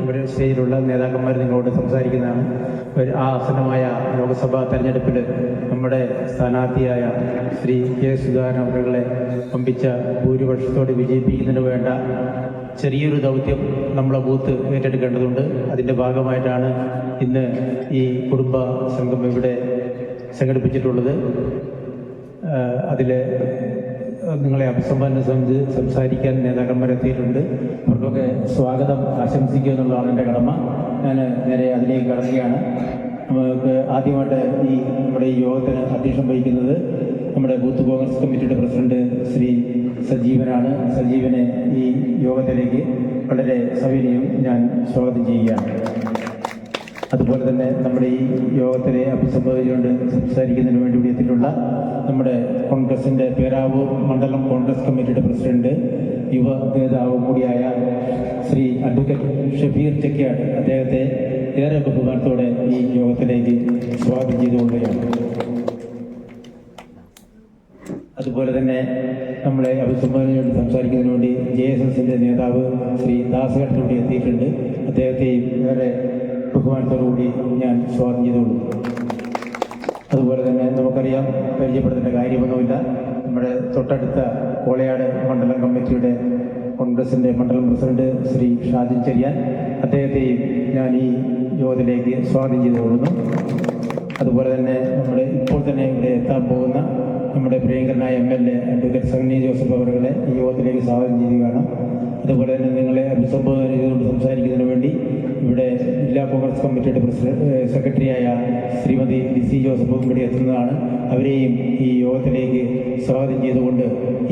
ഇവിടെ സ്റ്റേജിലുള്ള നേതാക്കന്മാർ നിങ്ങളോട് സംസാരിക്കുന്നതാണ്. ആ ആസന്നമായ ലോക്സഭാ തെരഞ്ഞെടുപ്പിൽ നമ്മുടെ സ്ഥാനാർത്ഥിയായ ശ്രീ കെ സുധാകരൻ അവരുടെ പമ്പിച്ച ഭൂരിപക്ഷത്തോടെ വിജയിപ്പിക്കുന്നതിന് വേണ്ട ചെറിയൊരു ദൗത്യം നമ്മളെ ബൂത്ത് ഏറ്റെടുക്കേണ്ടതുണ്ട്. അതിൻ്റെ ഭാഗമായിട്ടാണ് ഇന്ന് ഈ കുടുംബ സംഘം ഇവിടെ സംഘടിപ്പിച്ചിട്ടുള്ളത്. അതിൽ നിങ്ങളെ അഭിസംബോധന സംസാരിക്കാൻ നേതാക്കന്മാരെത്തിയിട്ടുണ്ട്. അവർക്കൊക്കെ സ്വാഗതം ആശംസിക്കുക എന്നുള്ളതാണ് എൻ്റെ കടമ. ഞാൻ നേരെ അതിലേക്ക് കടക്കുകയാണ്. നമുക്ക് ആദ്യമായിട്ട് നമ്മുടെ ഈ യോഗത്തിന് അധ്യക്ഷം വഹിക്കുന്നത് നമ്മുടെ ബൂത്ത് കോൺഗ്രസ് കമ്മിറ്റിയുടെ പ്രസിഡന്റ് ശ്രീ സജീവനാണ്. സജീവനെ ഈ യോഗത്തിലേക്ക് വളരെ സവിനയം ഞാൻ സ്വാഗതം ചെയ്യുകയാണ്. അതുപോലെ തന്നെ നമ്മുടെ ഈ യോഗത്തിലെ അഭിസംബോധന സംസാരിക്കുന്നതിന് വേണ്ടി ഇവിടെ എത്തിയിട്ടുള്ള നമ്മുടെ കോൺഗ്രസിൻ്റെ പേരാവൂർ മണ്ഡലം കോൺഗ്രസ് കമ്മിറ്റിയുടെ പ്രസിഡന്റ് യുവ നേതാവും കൂടിയായ ശ്രീ അഡ്വക്കേറ്റ് ഷബീർ ചെക്കിയാട്, അദ്ദേഹത്തെ ഏറെ ബഹുമാനത്തോടെ ഈ യോഗത്തിലേക്ക് സ്വാഗതം ചെയ്തുകൊള്ളുകയാണ്. അതുപോലെ തന്നെ നമ്മളെ അഭിസംബോധനയോട് സംസാരിക്കുന്നതിന് വേണ്ടി JSSന്റെ നേതാവ് ശ്രീ ദാസേട്ടൻ കൂടി എത്തിയിട്ടുണ്ട്. അദ്ദേഹത്തെയും ഏറെ ബഹുമാനത്തോടുകൂടി ഞാൻ സ്വാഗതം ചെയ്തുകൊള്ളു. അതുപോലെ തന്നെ നമുക്കറിയാം, പരിചയപ്പെടുത്തേണ്ട കാര്യമൊന്നുമില്ല, നമ്മുടെ തൊട്ടടുത്ത കോളയാട് മണ്ഡലം കമ്മിറ്റിയുടെ കോൺഗ്രസിൻ്റെ മണ്ഡലം പ്രസിഡന്റ് ശ്രീ ഷാജിൻ ചെറിയാൻ, അദ്ദേഹത്തെയും ഞാൻ ഈ യോഗത്തിലേക്ക് സ്വാഗതം ചെയ്തുകൊള്ളുന്നു. അതുപോലെ തന്നെ നമ്മുടെ ഇപ്പോൾ തന്നെ ഇവിടെ എത്താൻ പോകുന്ന നമ്മുടെ പ്രിയങ്കരനായ MLA അഡ്വക്കേറ്റ് സണ്ണി ജോസഫ് അവരുടെ ഈ യോഗത്തിലേക്ക് സ്വാഗതം ചെയ്യുകയാണ്. അതുപോലെ തന്നെ നിങ്ങളെ അഭിസംബോധന ചെയ്തുകൊണ്ട് സംസാരിക്കുന്നതിന് വേണ്ടി ഇവിടെ ജില്ലാ കോൺഗ്രസ് കമ്മിറ്റിയുടെ സെക്രട്ടറിയായ ശ്രീമതി ലിസി ജോസഫും ഇവിടെ എത്തുന്നതാണ്. അവരെയും ഈ യോഗത്തിലേക്ക് സ്വാഗതം ചെയ്തുകൊണ്ട്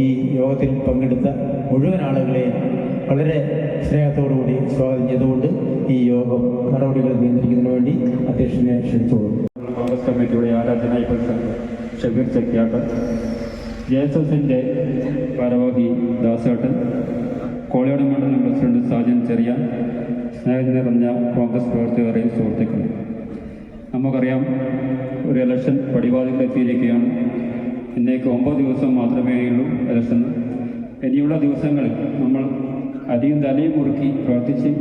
ഈ യോഗത്തിൽ പങ്കെടുത്ത മുഴുവൻ ആളുകളെയും വളരെ സ്നേഹത്തോടുകൂടി സ്വാഗതം ചെയ്തുകൊണ്ട് ഈ യോഗം നടപടികൾ നിയന്ത്രിക്കുന്നതിന് വേണ്ടി അധ്യക്ഷനെ ക്ഷണിച്ചോളൂ. കോൺഗ്രസ് കമ്മിറ്റിയുടെ ആരാധനായി പ്രസിഡന്റ് ഷബീർ ചെക്കിയാട്ട്, JSSന്റെ ഭാരവാഹി ദാസേട്ടൻ, കോളയാട് മണ്ഡലം പ്രസിഡന്റ് സാജൻ ചെറിയാൻ, സ്നേഹം നിറഞ്ഞ കോൺഗ്രസ് പ്രവർത്തകരെ, സുഹൃത്തുക്കൾ, നമുക്കറിയാം ഒരു ഇലക്ഷൻ പടിവാതിലെത്തിയിരിക്കുകയാണ്. ഇന്നേക്ക് 9 ദിവസം മാത്രമേ ഉള്ളൂ ഇലക്ഷൻ. ഇനിയുള്ള ദിവസങ്ങളിൽ നമ്മൾ അധികം തലയും മുറുക്കി പ്രവർത്തിച്ച്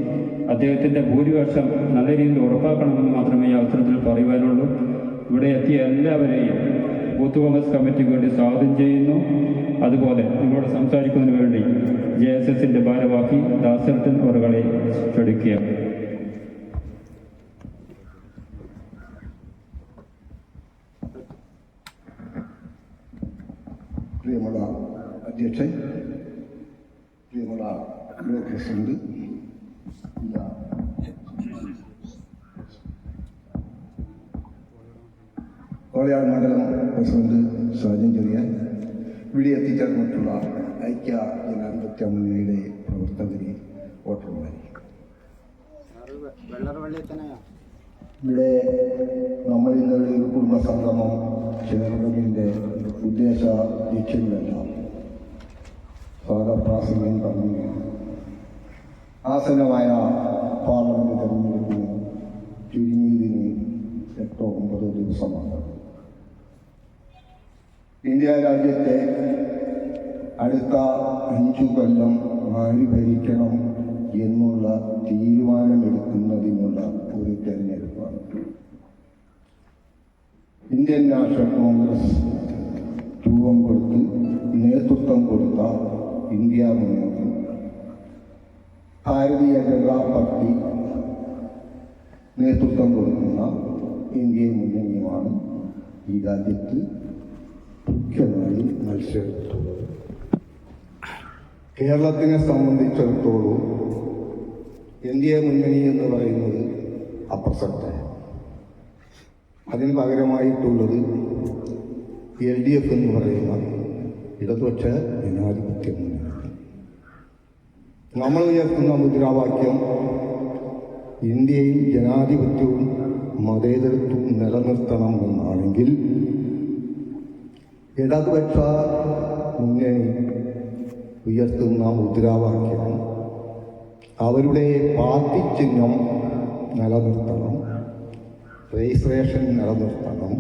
അദ്ദേഹത്തിൻ്റെ ഭൂരിപക്ഷം നല്ല രീതിയിൽ ഉറപ്പാക്കണമെന്ന് മാത്രമേ ഈ അവസരത്തിൽ പറയുവാനുള്ളൂ. ഇവിടെ എത്തിയ എല്ലാവരെയും ബൂത്ത് കോൺഗ്രസ് കമ്മിറ്റിക്ക് വേണ്ടി സ്വാഗതം ചെയ്യുന്നു. അതുപോലെ നിങ്ങളോട് സംസാരിക്കുന്നതിന് വേണ്ടി JSSന്റെ ഭാരവാഹി ദാസേട്ടൻ അവരെ ക്ഷണിക്കുക. പ്രിയമുള്ള അധ്യക്ഷൻ, പ്രിയമുള്ള ബ്ലോക്ക് പ്രസിഡന്റ്, കോളയാട് മണ്ഡലം പ്രസിഡന്റ് സാജൻ ചെറിയാൻ, ഇവിടെ എത്തിച്ചേർന്നിട്ടുള്ള ഐക്യ ജനാധിപത്യ മുന്നണിയുടെ പ്രവർത്തകരെ, വോട്ടർമാരെ, ഇവിടെ നമ്മൾ ഇന്നലെ ഒരു കുടുംബ സംഗമം ചേർന്നതിൻ്റെ ഉദ്ദേശ ലക്ഷ്യങ്ങളെല്ലാം സ്വാഗതപ്രാസംഗം പറഞ്ഞു. ആസന്നമായ പാർലമെന്റ് തെരഞ്ഞെടുപ്പിന് ചുരുങ്ങിയതിന് 8-9 ദിവസമാണ്. ഇന്ത്യ രാജ്യത്തെ അടുത്ത 5 കൊല്ലം ആര് ഭരിക്കണം എന്നുള്ള തീരുമാനമെടുക്കുന്നതിനുള്ള ഒരു തെരഞ്ഞെടുപ്പാണ്. ഇന്ത്യൻ നാഷണൽ കോൺഗ്രസ് രൂപം കൊടുത്ത് നേതൃത്വം കൊടുത്ത ഇന്ത്യ മുന്നണി, ഭാരതീയ ജനതാ പാർട്ടി നേതൃത്വം കൊടുക്കുന്ന ഇന്ത്യ മുന്നണിയുമാണ് ഈ രാജ്യത്ത് മുഖ്യമായി മത്സരിച്ചിട്ടുള്ളത്. കേരളത്തിനെ സംബന്ധിച്ചിടത്തോളം ഇന്ത്യ മുന്നണി എന്ന് പറയുന്നത് അപ്രസക്തമാണ്. അതിന് പകരമായിട്ടുള്ളത് LDF എന്ന് പറയുന്ന ഇടതുപക്ഷ ജനാധിപത്യ മുന്നണി. നമ്മൾ ഉയർത്തുന്ന മുദ്രാവാക്യം ഇന്ത്യയിൽ ജനാധിപത്യവും മതേതരത്വം നിലനിർത്തണം എന്നാണെങ്കിൽ ഇടതുപക്ഷ മുന്നണി ഉയർത്തുന്ന മുദ്രാവാക്യം അവരുടെ പാർട്ടി ചിഹ്നം നിലനിർത്തണം, രജിസ്ട്രേഷൻ നിലനിർത്തണം,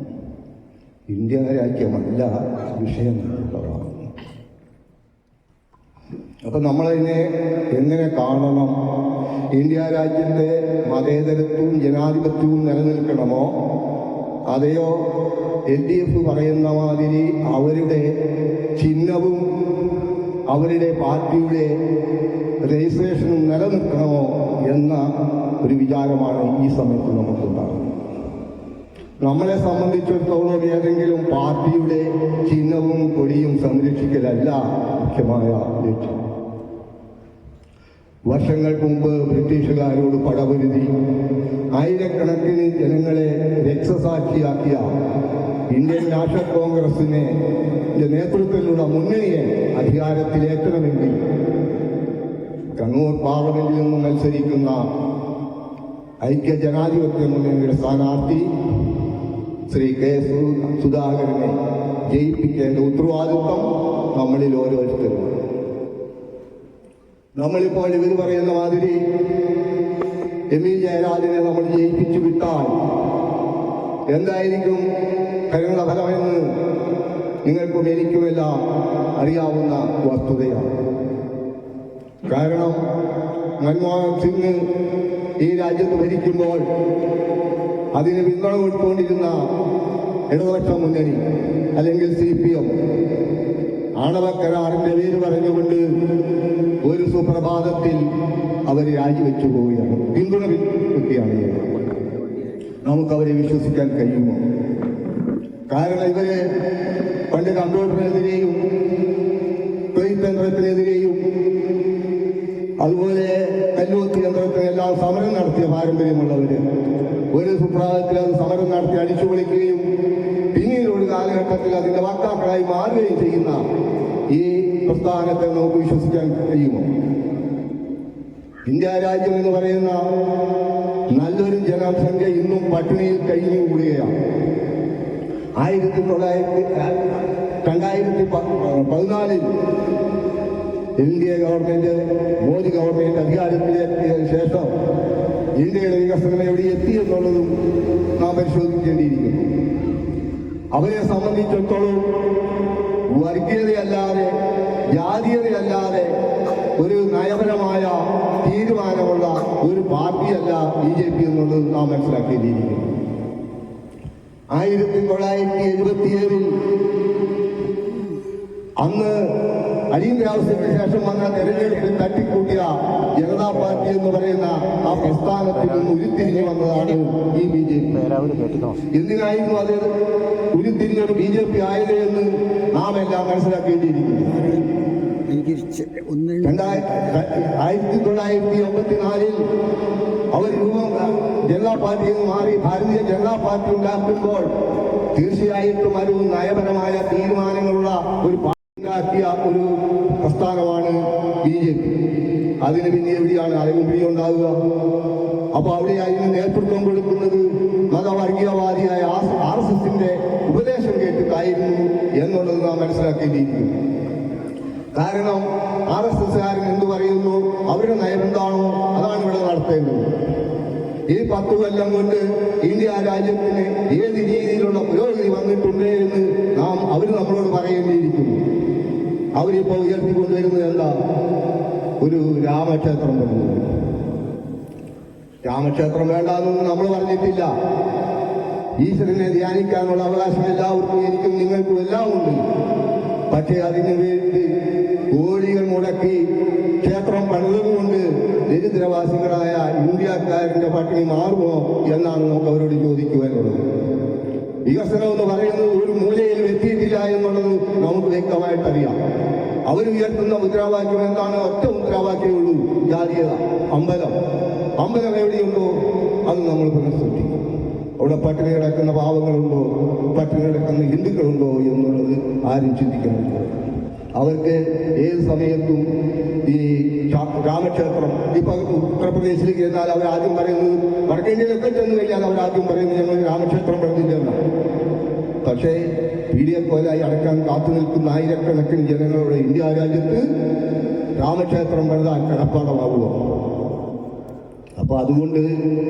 ഇന്ത്യ രാജ്യമല്ല വിഷയം എന്നുള്ളതാണ്. അപ്പം നമ്മളതിനെ എങ്ങനെ കാണണം? ഇന്ത്യ രാജ്യത്തെ മതേതരത്വവും ജനാധിപത്യവും നിലനിൽക്കണമോ, അതെയോ LDF പറയുന്ന മാതിരി അവരുടെ ചിഹ്നവും അവരുടെ പാർട്ടിയുടെ രജിസ്ട്രേഷനും നിലനിൽക്കണമോ എന്ന ഒരു വിചാരമാണ് ഈ സമയത്ത് നമുക്കുണ്ടാകുന്നത്. നമ്മളെ സംബന്ധിച്ചിടത്തോളം ഏതെങ്കിലും പാർട്ടിയുടെ ചിഹ്നവും കൊടിയും സംരക്ഷിക്കലല്ല മുഖ്യമായ ലക്ഷ്യം. വർഷങ്ങൾക്ക് മുമ്പ് ബ്രിട്ടീഷുകാരോട് പടപൊരുതി ആയിരക്കണക്കിന് ജനങ്ങളെ രക്തസാക്ഷിയാക്കിയ ഇന്ത്യൻ നാഷണൽ കോൺഗ്രസിനെ നേതൃത്വത്തിലുള്ള മുന്നണിയെ അധികാരത്തിലേറ്റണമെങ്കിൽ കണ്ണൂർ പാർലമെന്റിൽ നിന്നും മത്സരിക്കുന്ന ഐക്യ ജനാധിപത്യ മുന്നണിയുടെ സ്ഥാനാർത്ഥി ശ്രീ കെ സുധാകരനെ ജയിപ്പിക്കേണ്ട ഉത്തരവാദിത്വം നമ്മളിൽ ഓരോരുത്തരും. നമ്മളിപ്പോൾ ഇവർ പറയുന്ന മാതിരി എം ഇ ജയരാജനെ നമ്മൾ ജയിപ്പിച്ചു വിട്ടാൽ എന്തായിരിക്കും ഫലമെന്ന് നിങ്ങൾക്കും എനിക്കുമെല്ലാം അറിയാവുന്ന വസ്തുതയാണ്. കാരണം മൻമോഹൻ സിംഗ് ഈ രാജ്യത്ത് ഭരിക്കുമ്പോൾ അതിന് പിന്തുണ കൊടുത്തുകൊണ്ടിരുന്ന ഇടതുപക്ഷ മുന്നണി അല്ലെങ്കിൽ CPM ആണവ കരാറിന്റെ പേര് പറഞ്ഞുകൊണ്ട് ഒരു സുപ്രഭാതത്തിൽ അവർ രാജിവെച്ചു പോവുകയാണ്, പിന്തുണ വെക്കുകയാണ് ചെയ്യുന്നത്. നമുക്കവരെ വിശ്വസിക്കാൻ കഴിയുമോ? കാരണം ഇവര് പണ്ട് കമ്പ്യൂട്ടറിനെതിരെയും തൊഴിൽതന്ത്രത്തിനെതിരെയും അതുപോലെ കല്ലുവത്തി യന്ത്രത്തിനെല്ലാം സമരം നടത്തിയ പാരമ്പര്യമുള്ളവര് ഒരു സുപ്രഭാതത്തിൽ അത് സമരം നടത്തി അടിച്ചു പൊളിക്കുകയും പിന്നീട് ഒരു കാലഘട്ടത്തിൽ അതിന്റെ വക്താക്കളായി മാറുകയും ചെയ്യുന്ന ഈ പ്രസ്ഥാനത്തെ നമുക്ക് വിശ്വസിക്കാൻ കഴിയുമോ? ഇന്ത്യ രാജ്യം എന്ന് പറയുന്ന നല്ലൊരു ജനസംഖ്യ ഇന്നും പട്ടിണിയിൽ കഴിഞ്ഞുകൂടുകയാണ്. 2014 ഇന്ത്യ ഗവൺമെന്റ് മോദി ഗവൺമെന്റ് അധികാരത്തിലെത്തിയതിനു ശേഷം ഇന്ത്യയുടെ വികസനം എവിടെ എത്തി എന്നുള്ളതും നാം പരിശോധിക്കേണ്ടിയിരിക്കുന്നു. അവരെ സംബന്ധിച്ചിടത്തോളം വർഗീയതയല്ലാതെ ജാതീയതയല്ലാതെ ഒരു നയപരമായ തീരുമാനമുള്ള ഒരു പാർട്ടിയല്ല BJP എന്നുള്ളത് നാം മനസ്സിലാക്കേണ്ടിയിരിക്കുന്നു. 1977 അന്ന് അടിയന്തരാവസ്ഥയ്ക്ക് ശേഷം വന്ന തെരഞ്ഞെടുപ്പിൽ തട്ടിക്കൂട്ടിയ ജനതാ പാർട്ടി എന്ന് പറയുന്ന ആ പ്രസ്ഥാനത്തിൽ നിന്ന് ഉരുത്തിരിഞ്ഞു വന്നതാണ് ഈ BJP. എന്തിനായിരുന്നു അത് ഉരുത്തിരിഞ്ഞൊരു BJP ആയത് എന്ന് നാം എല്ലാം മനസ്സിലാക്കേണ്ടിയിരിക്കുന്നു. 1984 അവർ ജനതാ പാർട്ടിയിൽ നിന്ന് മാറി ഭാരതീയ ജനതാ പാർട്ടി ഉണ്ടാക്കുമ്പോൾ തീർച്ചയായിട്ടും ഒരു നയപരമായ തീരുമാനങ്ങളുള്ള ഒരു ഉണ്ടാക്കിയ ഒരു പ്രസ്ഥാനമാണ് BJP. അതിന് പിന്നെ എവിടെയാണ് അലകുപിടി ഉണ്ടാവുക? അപ്പൊ അവിടെ അതിന് നേതൃത്വം കൊടുക്കുന്നത് മതവർഗീയവാദിയായ RSSന്റെ ഉപദേശം കേട്ടിട്ടായിരുന്നു എന്നുള്ളത് നാം മനസ്സിലാക്കേണ്ടിയിരിക്കുന്നു. കാരണം RSSകാരൻ എന്തു പറയുന്നു, അവരുടെ നയം എന്താണോ അതാണ് ഇവിടെ നടത്തേണ്ടത്. ഈ 10 കൊല്ലം കൊണ്ട് ഇന്ത്യ രാജ്യത്തിന് ഏത് രീതിയിലുള്ള പുരോഗതി വന്നിട്ടുണ്ട് എന്ന് അവർ നമ്മളോട് പറയേണ്ടിയിരിക്കുന്നു. അവരിപ്പോൾ ഉയർത്തിക്കൊണ്ടുവരുന്നത് എന്താ? ഒരു രാമക്ഷേത്രം പണിയുന്നു. രാമക്ഷേത്രം വേണ്ടാന്നൊന്നും നമ്മൾ പറഞ്ഞിട്ടില്ല. ഈശ്വരനെ ധ്യാനിക്കാനുള്ള അവകാശം എല്ലാവർക്കും, എനിക്കും നിങ്ങൾക്കും എല്ലാം ഉണ്ട്. പക്ഷേ അതിനു വേണ്ടി കോടികൾ മുടക്കി ക്ഷേത്രം പണിതുകൊണ്ട് ദരിദ്രവാസികളായ ഇന്ത്യക്കാരന്റെ പട്ടിണി മാറുമോ എന്നാണ് നമുക്ക് അവരോട് ചോദിക്കുവാനുള്ളത്. വികസനം എന്ന് പറയുന്നത് ഒരു മൂലയിലും എത്തിയിട്ടില്ല എന്നുള്ളത് നമുക്ക് വ്യക്തമായിട്ടറിയാം. അവരുയർത്തുന്ന മുദ്രാവാക്യം എന്താണ്? ഒറ്റ മുദ്രാവാക്യമേ ഉള്ളൂ, ജാതീയത. അമ്പലം എവിടെയുണ്ടോ അത് നമ്മൾ പുനഃസൃഷ്ടിക്കും. അവിടെ പട്ടിണി കിടക്കുന്ന പാവങ്ങളുണ്ടോ, പട്ടിണി കിടക്കുന്ന ഹിന്ദുക്കളുണ്ടോ എന്നുള്ളത് ആരും ചിന്തിക്കുന്നുണ്ട്. അവർക്ക് ഏത് സമയത്തും ഈ രാമക്ഷേത്രം. ഇപ്പൊ ഉത്തർപ്രദേശിലേക്ക് ചെന്നാൽ അവർ ആദ്യം പറയുന്നത്, വടക്കേന്ത്യയിലൊക്കെ ചെന്ന് കഴിഞ്ഞാൽ അവർ ആദ്യം പറയുന്നത് ഞങ്ങൾ രാമക്ഷേത്രം പണിതില്ലെന്നാണ്. പക്ഷേ PDF പോലായി അടക്കാൻ കാത്തു നിൽക്കുന്ന ആയിരക്കണക്കിന് ജനങ്ങളുടെ ഇന്ത്യ രാജ്യത്ത് രാമക്ഷേത്രം പണിതാൻ കടപ്പാടമാവുക. അപ്പൊ അതുകൊണ്ട്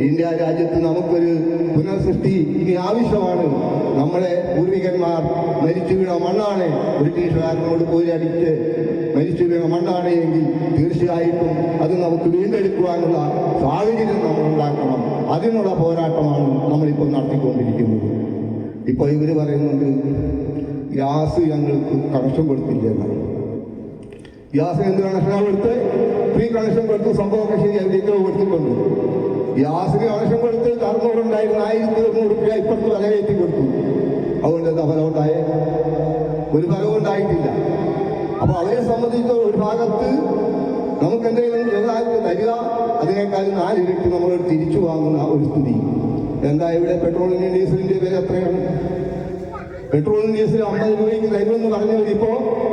ഇന്ത്യ രാജ്യത്ത് നമുക്കൊരു പുനഃസൃഷ്ടി ഇനി ആവശ്യമാണ്. നമ്മളെ പൂർവികന്മാർ മരിച്ചു വീണ മണ്ണാണ്, ബ്രിട്ടീഷുകാരനോട് പോരടിച്ച് മരിച്ചു വീണ മണ്ണാണ് എങ്കിൽ തീർച്ചയായിട്ടും അത് നമുക്ക് വീണ്ടെടുക്കുവാനുള്ള സാഹചര്യം നമ്മൾ ഉണ്ടാക്കണം. അതിനുള്ള പോരാട്ടമാണ് നമ്മളിപ്പോൾ നടത്തിക്കൊണ്ടിരിക്കുന്നത്. ഇപ്പോൾ ഇവർ പറയുന്നുണ്ട് ഗ്യാസ് ഞങ്ങൾക്ക് കണക്ഷൻ കൊടുത്തില്ല എന്നാണ്. ഗ്യാസിന് എന്ത് കണക്ഷനാണ് കൊടുത്ത്? ഫ്രീ കണക്ഷൻ കൊടുത്ത് സംഭവമൊക്കെ ശരി അതിലേക്ക് കൊടുത്തിട്ടുണ്ട്. ഗ്യാസിന് കണക്ഷൻ കൊടുത്ത് 600 ഉണ്ടായിരുന്ന 1100 രൂപ ഇപ്പുറത്ത് വില കയറ്റി കൊടുത്തു. അതുകൊണ്ട് എന്താ ഫലം ഉണ്ടായേ? ഒരു ഫലവും ഉണ്ടായിട്ടില്ല. അപ്പൊ അവരെ സംബന്ധിച്ച ഒരു ഭാഗത്ത് നമുക്ക് എന്തെങ്കിലും ചെറുതായിട്ട് തരിക, അതിനേക്കാൾ 4 ഇരട്ടി നമ്മളോട് തിരിച്ചു വാങ്ങുന്ന ഒരു സ്ഥിതി. എന്താ ഇവിടെ പെട്രോളിന്റെ ഡീസലിന്റെ വില എത്രയാണ്? പെട്രോളിനും ഡീസലും 50 രൂപയ്ക്ക് തരുമെന്ന് പറഞ്ഞത് ഇപ്പോ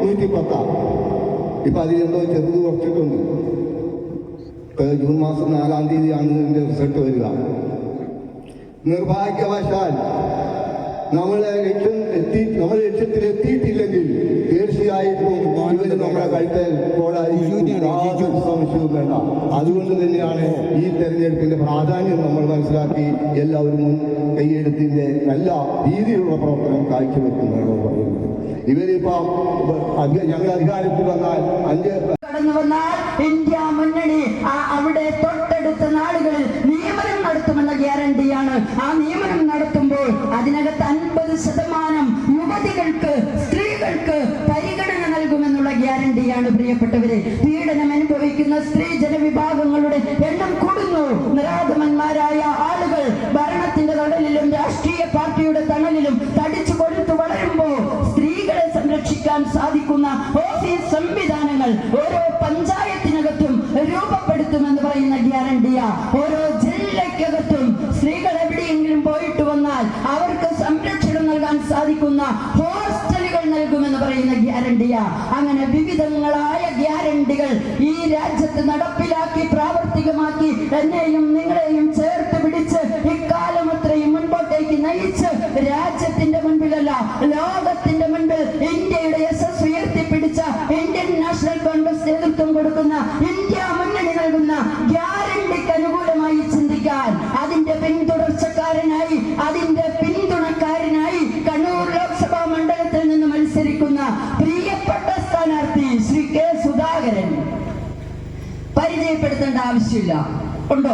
110. ഇപ്പൊ അതിലെന്തോ ചെറുത് കുറച്ചിട്ടുണ്ട്. ജൂൺ മാസം 4-ാം തീയതിയാണ് ഇതിന്റെ റിസൾട്ട് വരിക. നിർഭാഗ്യവശാൽ നമ്മളെ ലക്ഷ്യത്തിൽ എത്തിയിട്ടില്ലെങ്കിൽ തീർച്ചയായിട്ടും ഇവര് നമ്മളെ കഴുത്തൽ യാതൊരു സംശയവും വേണ്ട. അതുകൊണ്ട് തന്നെയാണ് ഈ തെരഞ്ഞെടുപ്പിന്റെ പ്രാധാന്യം നമ്മൾ മനസ്സിലാക്കി എല്ലാവരും കൈയെടുത്തിന്റെ നല്ല രീതിയിലുള്ള പ്രവർത്തനം കാഴ്ചവെക്കുന്നതാണ് പറയുന്നത്. ഇവരിപ്പോ ഞങ്ങൾ അധികാരത്തിൽ വന്നാൽ 5 കടന്നു വന്നാൽ ഇന്ത്യ മുന്നണി അവിടെ തൊട്ടടുത്ത നാടുകളിൽ നിയമനം നടത്തുമെന്ന ഗ്യാരണ്ടിയാണ്. ആ നിയമനം നടത്തുമ്പോൾ അതിനകത്ത് 50% യുവതികൾക്ക്, സ്ത്രീകൾക്ക് പരിഗണന നൽകുമെന്നുള്ള ഗ്യാരണ്ടിയാണ്. പ്രിയപ്പെട്ടവരെ, പീഡനം അനുഭവിക്കുന്ന സ്ത്രീ ജനവിഭാഗങ്ങളുടെ എണ്ണം കൂടുന്നു. നിരാധമന്മാരായ ആളുകൾ ഭരണത്തിന്റെ തണലിലും രാഷ്ട്രീയ പാർട്ടിയുടെ തണലിലും തടിച്ചു കൊഴുത്തു വളരുമ്പോൾ സ്ത്രീകളെ സംരക്ഷിക്കാൻ സാധിക്കുന്ന ഓഫീസ് സംവിധാനങ്ങൾ ഓരോ പഞ്ചായത്തിനകത്തും രൂപപ്പെടുത്തുമെന്ന് പറയുന്ന ഗ്യാരണ്ടിയാ. ഓരോ ജില്ലയ്ക്കകത്തും സ്ത്രീകൾ എവിടെയെങ്കിലും പോയിട്ട് വന്നാൽ അവർക്ക് സംരക്ഷണം നൽകാൻ സാധിക്കുന്ന ഹോസ്റ്റലുകൾ നൽകുമെന്ന് പറയുന്ന ഗ്യാരണ്ടിയാ. അങ്ങനെ വിവിധങ്ങളായ ഗ്യാരണ്ടികൾ ഈ രാജ്യത്ത് നടപ്പിലാക്കി പ്രാവർത്തികമാക്കി എന്നെയും നിങ്ങളെയും ചേർത്ത് പിടിച്ച് ഇക്കാലം അത്രയും മുൻപോട്ടേക്ക് നയിച്ച് രാജ്യത്തിന്റെ മുൻപിലല്ല ലോകത്തിന്റെ മുൻപിൽ ഇന്ത്യയുടെ യശസ് ഉയർത്തിപ്പിടിച്ച ഇന്ത്യൻ നാഷണൽ കോൺഗ്രസ് നേതൃത്വം കൊടുക്കുന്ന ഇന്ത്യ മുന്നണി നൽകുന്ന ഗ്യാരണ്ടിക്ക് അനുകൂലമായി ചിന്തിക്കാൻ, അതിന്റെ പിന്തുടർച്ചക്കാരനായി, അതിന്റെ പിന്തുണക്കാരനായി കണ്ണൂർ ലോക്സഭാ മണ്ഡലത്തിൽ നിന്ന് മത്സരിക്കുന്ന പ്രിയപ്പെട്ട സ്ഥാനാർത്ഥി ശ്രീ കെ സുധാകരൻ പരിചയപ്പെടുത്തേണ്ട ആവശ്യമില്ല. ഉണ്ടോ?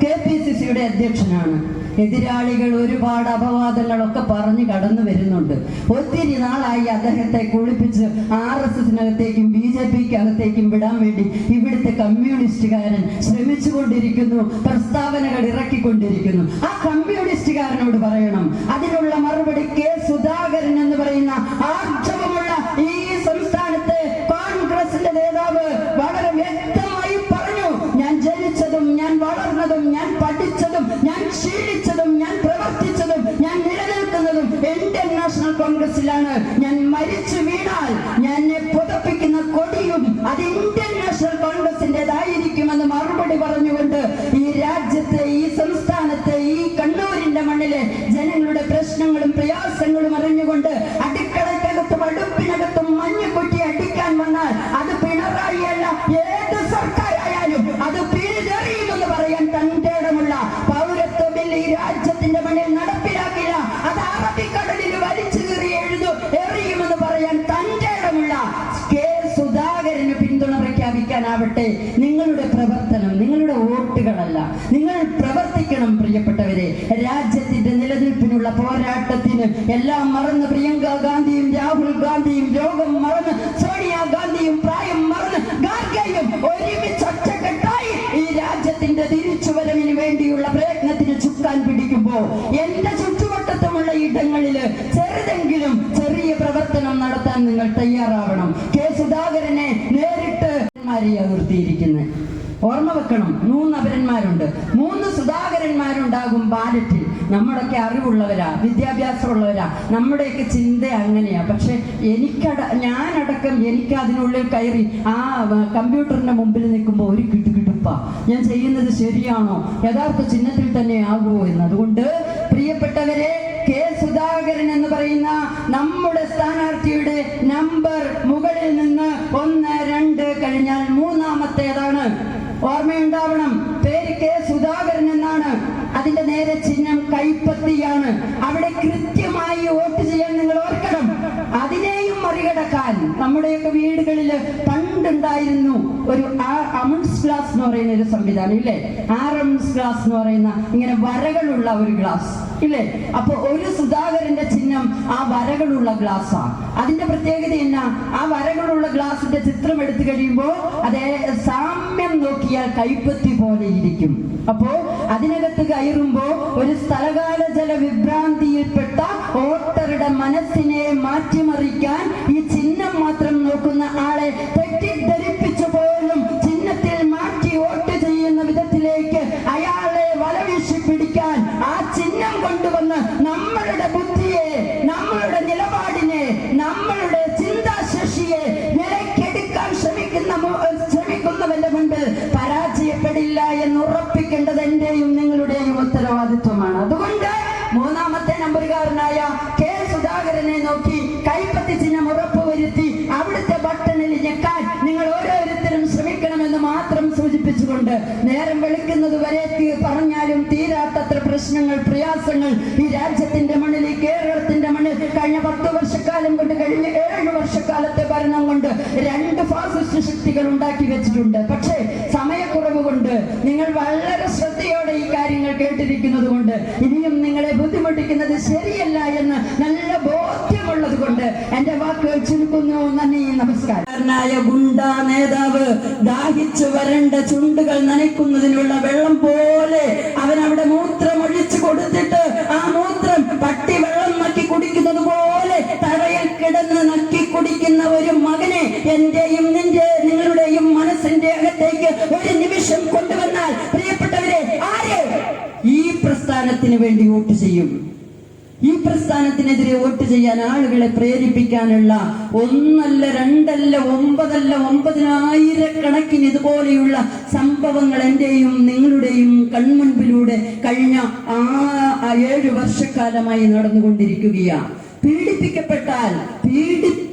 KPCCയുടെ അധ്യക്ഷനാണ്. എതിരാളികൾ ഒരുപാട് അപവാദങ്ങളൊക്കെ പറഞ്ഞു കടന്നു വരുന്നുണ്ട്. ഒത്തിരി നാളായി അദ്ദേഹത്തെ കുളിപ്പിച്ച് RSSനകത്തേക്കും BJPക്കകത്തേക്കും വിടാൻ വേണ്ടി ഇവിടുത്തെ കമ്മ്യൂണിസ്റ്റുകാരൻ ശ്രമിച്ചുകൊണ്ടിരിക്കുന്നു, പ്രസ്താവനകൾ ഇറക്കിക്കൊണ്ടിരിക്കുന്നു. ആ കമ്മ്യൂണിസ്റ്റുകാരനോട് പറയണം, അതിനുള്ള മറുപടി കെ സുധാകരൻ എന്ന് പറയുന്ന ആർജവമുള്ള ഈ സംസ്ഥാനത്തെ കോൺഗ്രസിന്റെ നേതാവ് വളരെ വ്യക്തമായി പറഞ്ഞു. ഞാൻ ജനിച്ചതും ഞാൻ വളർന്നതും ഞാൻ പഠിച്ചതും ഞാൻ ശീലിച്ചതും ഞാൻ പ്രവർത്തിച്ചതും ഞാൻ നിലനിൽക്കുന്നതും ഇന്ത്യൻ നാഷണൽ കോൺഗ്രസിലാണ്. ഞാൻ മരിച്ചു വീണാൽ ഞാൻ പുതപ്പിക്കുന്ന കൊടിയും അത് ഇന്ത്യൻ നാഷണൽ കോൺഗ്രസിന്റേതായിരിക്കുമെന്ന് മറുപടി പറഞ്ഞുകൊണ്ട് ഈ രാജ്യത്തെ, ഈ സംസ്ഥാനത്തെ, ഈ കണ്ണൂരിന്റെ മണ്ണിലെ ജനങ്ങളുടെ പ്രശ്നങ്ങളും പ്രയാസങ്ങളും അറിഞ്ഞുകൊണ്ട് അടുക്കളക്കകത്തും അടുപ്പിനകത്തും മഞ്ഞുകുറ്റി അടിക്കാൻ വന്നാൽ അത് പിണറായിയല്ല, ഏത് സർക്കാരായാലും അത് പിരിതെറിയുമെന്ന് പറയാൻ തന്റെ ഇടമുള്ള പൗരത്വ ബില്ല് ഈ രാജ്യത്തിന്റെ മണ്ണിൽ നടപ്പിലാക്കില്ല, അത് അറബിക്കടലിൽ വലിച്ചു കീറി എറിയുമെന്ന് പറയാൻ തന്റെ ഇടമുള്ള കെ സുധാകരന് പിന്തുണ പ്രഖ്യാപിക്കാനാവട്ടെ. നിങ്ങളുടെ പ്രവർത്തനം, നിങ്ങളുടെ വോട്ടുകളല്ല, നിങ്ങൾ പ്രവർത്തിക്കണം. പ്രിയപ്പെട്ടവരെ, രാജ്യത്തിന്റെ നിലനിൽപ്പിനുള്ള പോരാട്ടത്തിന് എല്ലാം മറന്ന് പ്രിയങ്ക ഗാന്ധിയും രാഹുൽ ഗാന്ധിയും, രോഗം മറന്ന് സോണിയാഗാന്ധിയും, പ്രായം മറന്ന് ഗാർഗയും ഒരുമിച്ച് ഒറ്റക്കെട്ടായി ഈ രാജ്യത്തിന്റെ തിരിച്ചുവരവിന് വേണ്ടിയുള്ള പ്രയത്നത്തിന് ചുക്കാൻ പിടിക്കുമ്പോൾ എന്റെ ചുറ്റുവട്ടത്തുമുള്ള ഇടങ്ങളിൽ ചെറുതെങ്കിലും ചെറിയ പ്രവർത്തനം നടത്താൻ നിങ്ങൾ തയ്യാറാവണം. കെ സുധാകരനെ നേരിട്ട് നിർത്തിയിരിക്കുന്നത് ഓർമ്മ വെക്കണം. 3 അപരന്മാരുണ്ട്, 3 സുധാകരന്മാരുണ്ടാകും ബാലറ്റിൽ. നമ്മളൊക്കെ അറിവുള്ളവരാ, വിദ്യാഭ്യാസമുള്ളവരാ, നമ്മുടെയൊക്കെ ചിന്ത അങ്ങനെയാ. പക്ഷെ ഞാനടക്കം എനിക്ക് അതിനുള്ളിൽ കയറി ആ കമ്പ്യൂട്ടറിന്റെ മുമ്പിൽ നിൽക്കുമ്പോൾ ഒരു കിടുകിടുപ്പാ, ഞാൻ ചെയ്യുന്നത് ശരിയാണോ, യഥാർത്ഥ ചിഹ്നത്തിൽ തന്നെ ആകുമോ എന്ന്. അതുകൊണ്ട് പ്രിയപ്പെട്ടവരെ, കെ സുധാകരൻ എന്ന് പറയുന്ന നമ്മുടെ സ്ഥാനാർത്ഥിയുടെ നമ്പർ മുകളിൽ നിന്ന് 1, 2 കഴിഞ്ഞാൽ മൂന്നാമത്തേതാണ്. ഓർമ്മയുണ്ടാവണം, പേര് കെ സുധാകരൻ എന്നാണ്. അതിന്റെ നേരെ ചിഹ്നം കൈപ്പത്തിയാണ്. അവിടെ കൃത്യമായി വോട്ട് ചെയ്യാൻ നിങ്ങൾ ഓർക്കണം. അതിനെയും മറികടക്കാൻ നമ്മുടെയൊക്കെ വീടുകളിൽ പണ്ടുണ്ടായിരുന്നു ഒരു അമൺസ് ഗ്ലാസ് എന്ന് പറയുന്ന ഒരു സംവിധാനം ഇല്ലേ? ആറംസ് ഗ്ലാസ് എന്ന് പറയുന്ന ഇങ്ങനെ വരകളുള്ള ഒരു ഗ്ലാസ് ഇല്ലേ? അപ്പൊ ഒരു സുധാകരന്റെ ചിഹ്നം ആ വരകളുള്ള ഗ്ലാസ്സാ. അതിന്റെ പ്രത്യേകത എന്നാ? ആ വരകളുള്ള ഗ്ലാസിന്റെ ചിത്രം എടുത്തു കഴിയുമ്പോൾ അതേ സാമ്യം നോക്കിയാൽ കൈപ്പത്തി പോലെ ഇരിക്കും. അപ്പോ അതിനകത്ത് കയറുമ്പോ ഒരു സ്ഥലകാല ജല വിഭ്രാന്തിയിൽപ്പെട്ട വോട്ടറുടെ മനസ്സിനെ മാറ്റിമറിക്കാൻ ഈ ചിഹ്നം മാത്രം നോക്കുന്ന ആളെ തെറ്റിദ്ധരിപ്പിച്ചു പോലും ചിഹ്നത്തിൽ മാറ്റി വോട്ട് ചെയ്യുന്ന വിധത്തിലേക്ക് അയാളെ വലവീശി പിടിക്കാൻ ആ ചിഹ്നം കൊണ്ടുവന്ന് നമ്മളുടെ ബുദ്ധിയെ, നമ്മളുടെ നിലപാടിനെ, നമ്മളുടെ ചിന്താശേഷിയെ നിലയ്ക്കെടുക്കാൻ ശ്രമിക്കുന്നവന്റെ മുൻപിൽ പരാജയപ്പെടില്ല എന്ന് ഉറപ്പിക്കേണ്ടത് എന്റെയും നിങ്ങളുടെയും ഉത്തരവാദിത്വമാണ്. അതുകൊണ്ട് മൂന്നാമത്തെ നമ്പറുകാരനായ കെ സുധാകരനെ നോക്കി കൈപ്പത്തി ചിഹ്നം ഉറപ്പുവരുത്തി അവിടുത്തെ ബട്ടണിൽ ഞെക്കാൻ നിങ്ങൾ ഓരോരുത്തരും ശ്രമിക്കണമെന്ന് മാത്രം സൂചിപ്പിച്ചുകൊണ്ട്, നേരം വെളുക്കുന്നത് വരെ പറഞ്ഞാലും തീരാത്തത്ര പ്രശ്നങ്ങൾ, പ്രയാസങ്ങൾ ഈ രാജ്യത്തിന്റെ മണ്ണിൽ, ഈ കേരളത്തിന്റെ മണ്ണിൽ കഴിഞ്ഞ 10 വർഷക്കാലം കൊണ്ട്, കഴിഞ്ഞ 7 വർഷക്കാലത്തെ ഭരണം കൊണ്ട് 2 ഫാസിസ്റ്റ് ശക്തികൾ ഉണ്ടാക്കി വെച്ചിട്ടുണ്ട്. പക്ഷേ സമയക്കുറവ് കൊണ്ട് നിങ്ങൾ വളരെ ശ്രദ്ധയോടെ ഈ കാര്യങ്ങൾ കേട്ടിരിക്കുന്നത് കൊണ്ട് ഇനിയും നിങ്ങളെ ബുദ്ധിമുട്ടിക്കുന്നത് ശരിയല്ല എന്ന് നല്ല ബോധ്യമുള്ളത് കൊണ്ട് എന്റെ വാക്കുകൾ ചുരുക്കുന്നു. നന്ദി, നമസ്കാരം. ഗുണ്ട നേതാവ് ദാഹിച്ചു വരണ്ട ചുണ്ടുകൾ നനയ്ക്കുന്നതിനുള്ള വെള്ളം പോലെ അവൻ അവിടെ മൂത്രം ഒഴിച്ചു കൊടുത്തിട്ട് ആ മൂത്രം പട്ടി വെള്ളം നക്കി കുടിക്കുന്നത് പോലെ തറയിൽ കിടന്ന് നക്കി കുടിക്കുന്ന ഒരു മകനെ എന്റെയും നിങ്ങളുടെയും മനസ്സിന്റെ അകത്തേക്ക് ഒരു നിമിഷം കൊണ്ടുവന്നാൽ പ്രിയപ്പെട്ടവരെ, ആര് ഈ പ്രസ്ഥാനത്തിന് വേണ്ടി വോട്ട് ചെയ്യും? ഈ പ്രസ്ഥാനത്തിനെതിരെ വോട്ട് ചെയ്യാൻ ആളുകളെ പ്രേരിപ്പിക്കാനുള്ള 1 അല്ല 2 അല്ല 9 അല്ല 9000 ഇതുപോലെയുള്ള സംഭവങ്ങൾ എന്റെയും നിങ്ങളുടെയും കൺമുൻപിലൂടെ കഴിഞ്ഞ 7 വർഷക്കാലമായി നടന്നുകൊണ്ടിരിക്കുകയാണ്. പീഡിപ്പിക്കപ്പെട്ടാൽ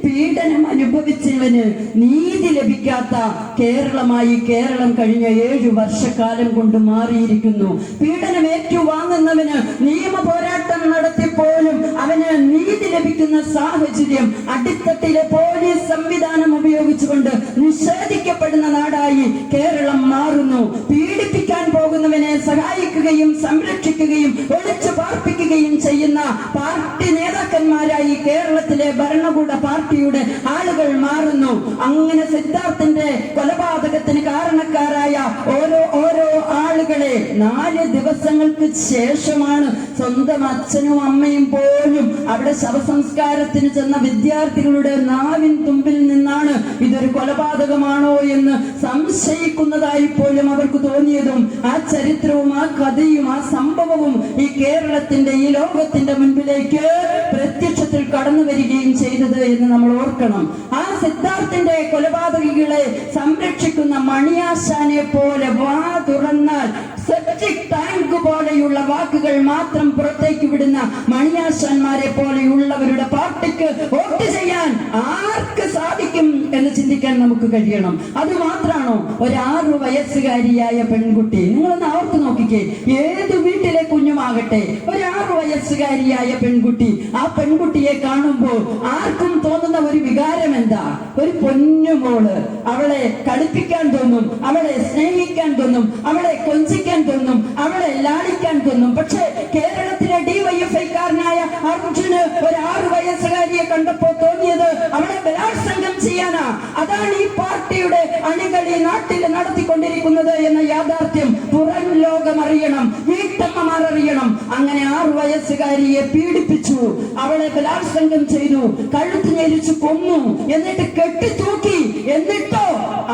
പീഡനം അനുഭവിച്ചവന് നീതി ലഭിക്കാത്ത കേരളമായി കേരളം കഴിഞ്ഞ 7 വർഷക്കാലം കൊണ്ട് മാറിയിരിക്കുന്നു. പീഡനം ഏറ്റുവാങ്ങുന്നവന് നിയമ പോരാട്ടം നടത്തിപ്പോലും അവന് നീതി ലഭിക്കുന്ന സാഹചര്യം അടിത്തട്ടിലെ പോലീസ് സംവിധാനം ഉപയോഗിച്ചുകൊണ്ട് നിഷേധിക്കപ്പെടുന്ന നാടായി കേരളം മാറുന്നു. പീഡിപ്പിക്കാൻ പോകുന്നവനെ സഹായിക്കുകയും സംരക്ഷിക്കുകയും ഒളിച്ചു പാർപ്പിക്കുകയും ചെയ്യുന്ന പാർട്ടി നേതാക്കന്മാരായി കേരളത്തിലെ ഭരണകൂട പാർട്ടിയുടെ ആളുകൾ മാറുന്നു. അങ്ങനെ സിദ്ധാർത്ഥന്റെ കൊലപാതകത്തിന് കാരണക്കാരായ ഓരോ ആളുകളെ 4 ദിവസങ്ങൾക്ക് ശേഷമാണ് സ്വന്തം അച്ഛനും അമ്മയും പോലും അവിടെ ശവസംസ്കാരത്തിന് ചെന്ന വിദ്യാർത്ഥികളുടെ നാവിൻ തുമ്പിൽ നിന്നാണ് ഇതൊരു കൊലപാതകമാണോ എന്ന് സംശയിക്കുന്നതായി പോലും അവർക്ക് തോന്നിയതും ആ ചരിത്രവും ആ കഥയും ആ സംഭവവും ഈ കേരളത്തിന്റെ, ഈ ലോകത്തിന്റെ മുൻപിലേക്ക് പ്രത്യക്ഷത്തിൽ കടന്നു വരികയും ചെയ്തത് എന്ന് നമ്മൾ ഓർക്കണം. ആ സിദ്ധാർത്ഥന്റെ കൊലപാതകികളെ സംരക്ഷിക്കുന്ന മണിയാശാനെ പോലെ വാ തുറന്നാൽ സെപ്റ്റിക് ടാങ്ക് പോലെയുള്ള വാക്കുകൾ മാത്രം പുറത്തേക്ക് വിടുന്ന മണിയാശാന്മാരെ പോലെയുള്ളവരുടെ പാർട്ടിക്ക് വോട്ട് ചെയ്യാൻ ആർക്ക് സാധിക്കും എന്ന് ചിന്തിക്കാൻ നമുക്ക് കഴിയണം. അത് മാത്രാണോ ഒരു 6 വയസ്സുകാരിയായ പെൺകുട്ടി? നിങ്ങളൊന്ന് ഓർത്ത് നോക്കിക്കേ. ഏത് വീട്ടിലെ കുഞ്ഞുമാകട്ടെ, ഒരു 6 വയസ്സുകാരിയായ പെൺകുട്ടി, ആ പെൺകുട്ടിയെ കാണുമ്പോൾ ആർക്കും തോന്നുന്ന ഒരു വികാരം എന്താ? ഒരു പൊന്നുമോള്. അവളെ കളിപ്പിക്കാൻ തോന്നും, അവളെ സ്നേഹിക്കാൻ തോന്നും, അവളെ കൊഞ്ചിക്കാൻ തോന്നും, അവളെ ലാളിക്കാൻ തോന്നും. പക്ഷേ കേരളത്തിലെ ഡിവൈഎഫ്ഐക്കാരനായ അർജുന് ഒരു 6 വയസ്സുകാരിയെ കണ്ടപ്പോ തോന്നിയത് അവളെ ബലാത്സംഗം ചെയ്യാനാ. അതാണ് ഈ പാർട്ടിയുടെ അണികൾ ഈ നാട്ടിൽ നടത്തിക്കൊണ്ടിരിക്കുന്നത് എന്ന യാഥാർത്ഥ്യം പുറം ലോക ലോകം അറിയണം, വീട്ടമ്മമാർ അറിയണം. അങ്ങനെ 6 വയസ്സുകാരിയെ പീഡിപ്പിച്ചു, അവളെ ബലാത്സംഗം ചെയ്തു, കഴുത്ത് ഞെരിച്ചു കൊന്നു, എന്നിട്ട് കെട്ടിത്തൂക്കി. എന്നിട്ടോ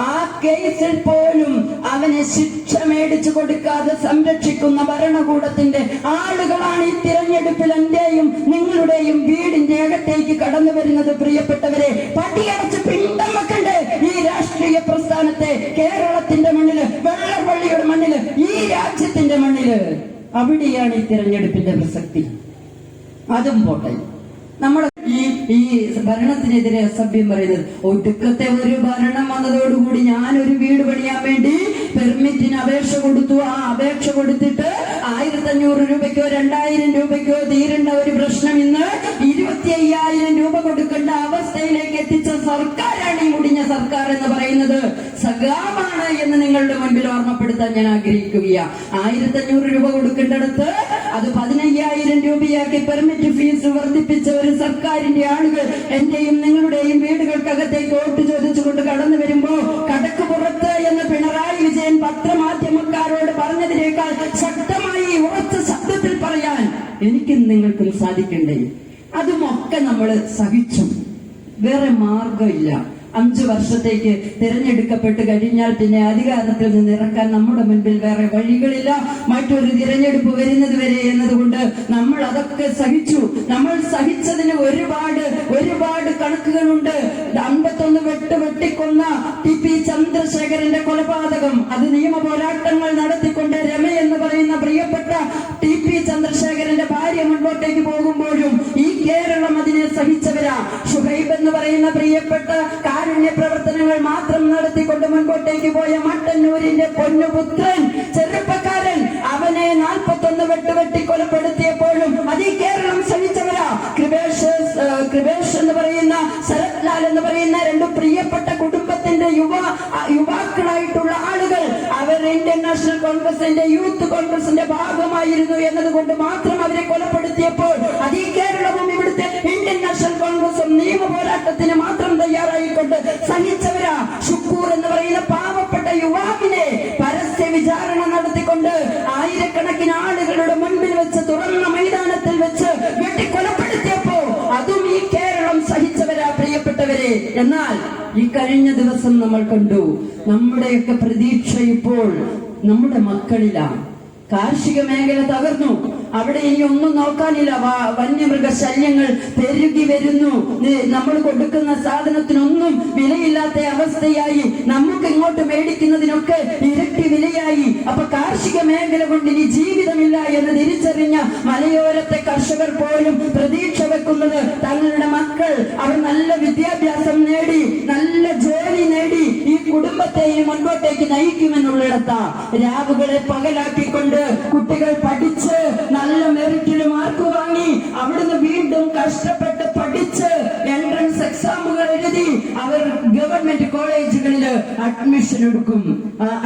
ആ കേസിൽ പോലും അവനെ ശിക്ഷ മേടിച്ചു കൊടുക്കാതെ സംരക്ഷിക്കുന്ന ഭരണകൂടത്തിന്റെ ആളുകളാണ് ഈ തിരഞ്ഞെടുപ്പിൽ എന്റെയും നിങ്ങളുടെയും വീടിന്റെ അകത്തേക്ക് കടന്നു വരുന്നത്. പ്രിയപ്പെട്ടവരെ, പട്ടിയടച്ച് പിണ്ടം വെക്കണ്ടേ ഈ രാഷ്ട്രീയ പ്രസ്ഥാനത്തെ? കേരളത്തിന്റെ മണ്ണില്, വെള്ളപ്പള്ളിയുടെ മണ്ണില്, ഈ രാജ്യത്തിന്റെ മണ്ണില്, അവിടെയാണ് ഈ തിരഞ്ഞെടുപ്പിന്റെ പ്രസക്തി. അതും പോട്ടെ, നമ്മുടെ ഈ ഭരണത്തിനെതിരെ അസഭ്യം പറയുന്നത്. ഒടുക്കത്തെ ഒരു ഭരണം വന്നതോടുകൂടി ഞാനൊരു വീട് പണിയാൻ വേണ്ടി പെർമിറ്റിന് അപേക്ഷ കൊടുത്തു. ആ അപേക്ഷ കൊടുത്തിട്ട് 1500 രൂപയ്ക്കോ 2000 രൂപയ്ക്കോ തീരേണ്ട ഒരു പ്രശ്നം ഇന്ന് 25,000 രൂപ കൊടുക്കേണ്ട അവസ്ഥയിലേക്ക് എത്തിച്ച സർക്കാരാണ് ഈ മുടിഞ്ഞ സർക്കാർ എന്ന് പറയുന്നത്. സഖാവാണ് എന്ന് നിങ്ങളുടെ മുൻപിൽ ഓർമ്മപ്പെടുത്താൻ ഞാൻ ആഗ്രഹിക്കുകയാണ്. 1500 രൂപ കൊടുക്കേണ്ടടുത്ത് അത് 15,000 രൂപയാക്കി പെർമിറ്റ് ഫീസ് വർദ്ധിപ്പിച്ച ഒരു സർക്കാരിന്റെ ആളുകൾ എന്റെയും നിങ്ങളുടെയും വീടുകൾക്കകത്തേക്ക് വോട്ട് ചോദിച്ചുകൊണ്ട് കടന്നു വരുമ്പോ കടക്ക് പുറത്ത് എന്ന് പിണറായി വിജയൻ പത്രമാധ്യമക്കാരോട് പറഞ്ഞതിനേക്കാൾ ശക്തമായി ഉറച്ച ശബ്ദത്തിൽ പറയാൻ എനിക്കും നിങ്ങൾക്കും സാധിക്കണ്ടേ? അതുമൊക്കെ നമ്മൾ സഹിച്ചു. വേറെ മാർഗമില്ല. 5 വർഷത്തേക്ക് തിരഞ്ഞെടുക്കപ്പെട്ട് കഴിഞ്ഞാൽ പിന്നെ അധികാരത്തിൽ നിന്ന് ഇറക്കാൻ നമ്മുടെ മുൻപിൽ വേറെ വഴികളില്ല. മറ്റൊരു തിരഞ്ഞെടുപ്പ് വരുന്നത് വരെ എന്നതുകൊണ്ട് നമ്മൾ അതൊക്കെ സഹിച്ചു. നമ്മൾ സഹിച്ചതിന് ഒരുപാട് കണക്കുകളുണ്ട്. 51 വെട്ടിക്കൊന്ന TP ചന്ദ്രശേഖരന്റെ കൊലപാതകം, അത് നിയമ പോരാട്ടങ്ങൾ നടത്തിക്കൊണ്ട് രമ എന്ന് പറയുന്ന പ്രിയപ്പെട്ട TP ചന്ദ്രശേഖരന്റെ ഭാര്യ മുൻപോട്ടേക്ക് പോകുമ്പോഴും ഈ കേരളം അതിനെ സഹിച്ചവരാ. ഷുഹൈബ് എന്ന് പറയുന്ന പ്രിയപ്പെട്ട കാരുണ്യ പ്രവർത്തനങ്ങൾ മാത്രം നടത്തിക്കൊണ്ട് മുൻപോട്ടേക്ക് പോയ മട്ടന്നൂരിന്റെ പൊന്നുപുത്രൻ ചെറുപ്പക്കാരൻ, അവനെ 41 വെട്ടി കൊലപ്പെടുത്തിയപ്പോഴും അത് ഈ കേരളം സഹിച്ചവരാ. കൃപേഷ് എന്ന് പറയുന്ന, ശരത് ലാൽ എന്ന് പറയുന്ന 2 പ്രിയപ്പെട്ട കുടുംബത്തിന്റെ യുവാക്കളായിട്ടുള്ള ആളുകൾ, അവർ ഇന്ത്യൻ നാഷണൽ കോൺഗ്രസിന്റെ യൂത്ത് കോൺഗ്രസിന്റെ ഭാഗമായിരുന്നു എന്നതുകൊണ്ട് മാത്രം അവരെ കൊലപ്പെടുത്തിയപ്പോൾ അത് ഈ കേരളവും ഇവിടുത്തെ ഇന്ത്യൻ നാഷണൽ കോൺഗ്രസും നിയമ പോരാട്ടത്തിന് മാത്രം തയ്യാറായിക്കൊണ്ട് സഹിച്ചവരാ. ഷുക്കൂർ എന്ന് പറയുന്ന പാവപ്പെട്ട യുവാവിനെ പരസ്യ വിചാരണ നടത്തിക്കൊണ്ട് ആയിരക്കണക്കിന് ആളുകളുടെ മുൻപിൽ വെച്ച്, തുറന്ന മൈതാനത്തിൽ വെച്ച് വെട്ടിക്കൊലപ്പെടുത്തിയപ്പോ അതും ഈ കേരളം സഹിച്ചവരാ പ്രിയപ്പെട്ടവരെ. എന്നാൽ ഈ കഴിഞ്ഞ ദിവസം നമ്മൾ കണ്ടു, നമ്മുടെയൊക്കെ പ്രതീക്ഷ ഇപ്പോൾ നമ്മുടെ മക്കളിലാണ്. കാർഷിക മേഖല തകർന്നു. അവിടെ ഇനി ഒന്നും നോക്കാനില്ല. വന്യമൃഗ ശല്യങ്ങൾ പെരുകി വരുന്നു. നമ്മൾ കൊടുക്കുന്ന സാധനത്തിനൊന്നും വിലയില്ലാത്ത അവസ്ഥയായി. നമുക്ക് ഇങ്ങോട്ട് മേടിക്കുന്നതിനൊക്കെ ഇരട്ടി വിലയായി. അപ്പൊ കാർഷിക മേഖല കൊണ്ട് ഇനി ജീവിതമില്ല എന്ന് തിരിച്ചറിഞ്ഞ മലയോരത്തെ കർഷകർ പോലും പ്രതീക്ഷ വെക്കുന്നത് തങ്ങളുടെ മക്കൾ അവർ നല്ല വിദ്യാഭ്യാസം നേടി, നല്ല ജോലി നേടി ഈ കുടുംബത്തെ മുൻപോട്ടേക്ക് നയിക്കുമെന്നുള്ളിടത്താ. രാവുകളെ പകലാക്കിക്കൊണ്ട് കുട്ടികൾ പഠിച്ച് നല്ല മെറിറ്റിൽ മാർക്ക് വാങ്ങി അവിടുന്ന് വീണ്ടും കഷ്ടപ്പെട്ട് പഠിച്ച് എൻട്രൻസ് എക്സാമുകൾ എഴുതി അവർ ഗവൺമെന്റ് കോളേജുകളിൽ അഡ്മിഷൻ എടുക്കും.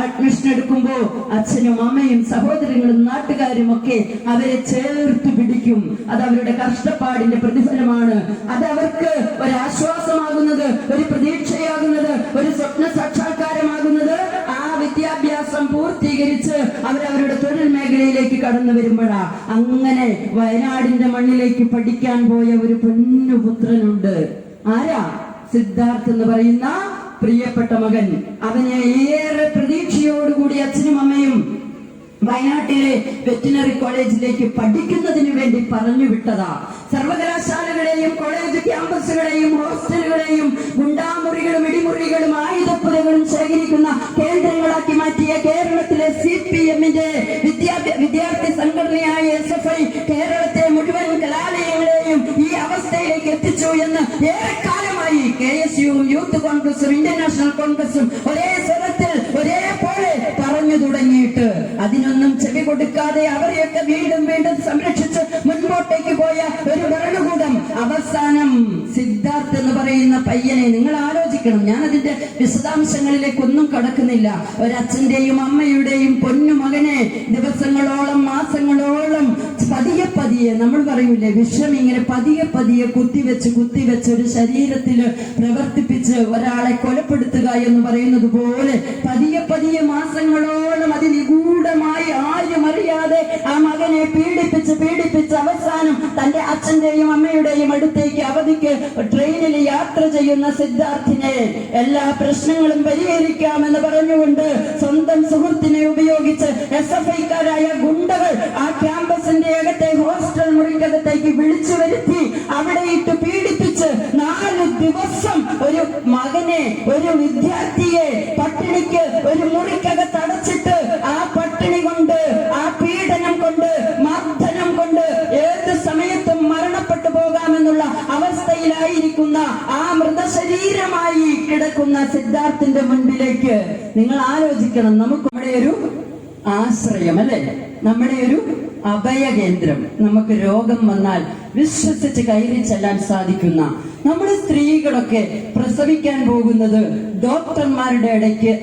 അഡ്മിഷൻ എടുക്കുമ്പോ അച്ഛനും അമ്മയും സഹോദരങ്ങളും നാട്ടുകാരും ഒക്കെ അവരെ ചേർത്ത് പിടിക്കും. അത് അവരുടെ കഷ്ടപ്പാടിന്റെ പ്രതിഫലമാണ്. അത് അവർക്ക് ഒരാശ്വാസമാകുന്നത്, ഒരു പ്രതീക്ഷയാകുന്നത്, ഒരു സ്വപ്ന സാക്ഷാത്കാരമാകുന്നത് ആ വിദ്യാഭ്യാസം പൂർത്തീകരിച്ച് അവരവരുടെ തൊഴിൽ മേഖലയിലേക്ക് കടന്നു വരുമ്പോഴാ. അങ്ങനെ വയനാടിന്റെ മണ്ണിലേക്ക് പഠിക്കാൻ പോയ ഒരു പൊന്നുപുത്രനുണ്ട്. ആരാ? സിദ്ധാർത്ഥ് എന്ന് പറയുന്ന പ്രിയപ്പെട്ട മകൻ. അവനെ ഏറെ പ്രതീക്ഷയോടുകൂടി അച്ഛനും അമ്മയും വയനാട്ടിലെ വെറ്റിനറി കോളേജിലേക്ക് പഠിക്കുന്നതിന് വേണ്ടി പറഞ്ഞു വിട്ടതാ. സർവകലാശാലകളെയും കോളേജ് ക്യാമ്പസുകളെയും ഹോസ്റ്റലുകളെയും ഗുണ്ടാമുറികളും ഇടിമുറികളും ആയുധപ്പുരകളും ശേഖരിക്കുന്ന കേന്ദ്രങ്ങളാക്കി മാറ്റിയ കേരളത്തിലെ CPM-ന്റെ വിദ്യാർത്ഥി സംഘടനയായ SFI കേരളത്തെ മുഴുവൻ കലാലയങ്ങളെയും ഈ അവസ്ഥയിലേക്ക് എത്തിച്ചു എന്ന് ഏറെക്കാലമായി KSUവും യൂത്ത് കോൺഗ്രസും ഇന്ത്യൻ നാഷണൽ കോൺഗ്രസും ഒരേ സ്വരത്തിൽ ഒരേപോലെ പറഞ്ഞു തുടങ്ങിയിട്ട് അതിനൊന്നും ചെവി കൊടുക്കാതെ അവരെയൊക്കെ വീണ്ടും സംരക്ഷിച്ച് മുൻപോട്ടേക്ക് പോയ ഒരു ഭരണകൂടം അവസാനം സിദ്ധാർത്ഥ് എന്ന് പറയുന്ന പയ്യനെ നിങ്ങൾ ആലോചിക്കണം. ഞാൻ അതിന്റെ വിശദാംശങ്ങളിലേക്കൊന്നും കടക്കുന്നില്ല. ഒരച്ഛന്റെയും അമ്മയുടെയും പൊന്നു മകനെ ദിവസങ്ങളോളം മാസങ്ങളോളം പതിയെ പതിയെ നമ്മൾ പറയൂലേ, വിഷം ഇങ്ങനെ പതിയെ പതിയെ കുത്തിവെച്ച് ഒരു ശരീരത്തില് പ്രവർത്തിപ്പിച്ച് ഒരാളെ കൊലപ്പെടുത്തുക എന്ന് പറയുന്നത് പോലെ പതിയെ പതിയെ മാസങ്ങളോളം അതിനിഗൂഢമായി ആരും അറിയാതെ ആ മകനെ പീഡിപ്പിച്ച് അവസാനം തന്റെ അച്ഛന്റെയും അമ്മയുടെയും അടുത്തേക്ക് അവധിക്ക് ട്രെയിനിൽ യാത്ര ചെയ്യുന്ന സിദ്ധാർത്ഥിനെ എല്ലാ പ്രശ്നങ്ങളും പരിഹരിക്കാമെന്ന് പറഞ്ഞുകൊണ്ട് സ്വന്തം സുഹൃത്തിനെ ഉപയോഗിച്ച് SFI-ക്കാരായ ഗുണ്ടകൾ ആ ക്യാമ്പസിന്റെ അകത്തെ ഹോസ്റ്റൽ മുറിക്കകത്തേക്ക് വിളിച്ചു വരുത്തി അവിടെ ഇട്ട് പീഡിപ്പിച്ച് 4 ദിവസം ഒരു മകനെ, ഒരു വിദ്യാർത്ഥിയെ പട്ടിണിക്ക് ഒരു മുറിക്കകത്ത് അടച്ചിട്ട് ആ പട്ടിണി കൊണ്ട്, ആ പീഡനം കൊണ്ട്, മർദ്ദനം കൊണ്ട് ഏത് സമയത്തും മരണപ്പെട്ടു പോകാമെന്നുള്ള അവസ്ഥയിലായിരിക്കുന്ന ആ മൃതശരീരമായി കിടക്കുന്ന സിദ്ധാർത്ഥിന്റെ മുൻപിലേക്ക് നിങ്ങൾ ആലോചിക്കണം, നമുക്ക് നമ്മുടെ ഒരു ആശ്രയം അല്ലെ, നമ്മുടെ ഒരു അഭയകേന്ദ്രം, നമുക്ക് രോഗം വന്നാൽ വിശ്വസിച്ച് കയറി ചെല്ലാൻ സാധിക്കുന്ന, നമ്മുടെ സ്ത്രീകളൊക്കെ പ്രസവിക്കാൻ പോകുന്നത് ഡോക്ടർമാരുടെ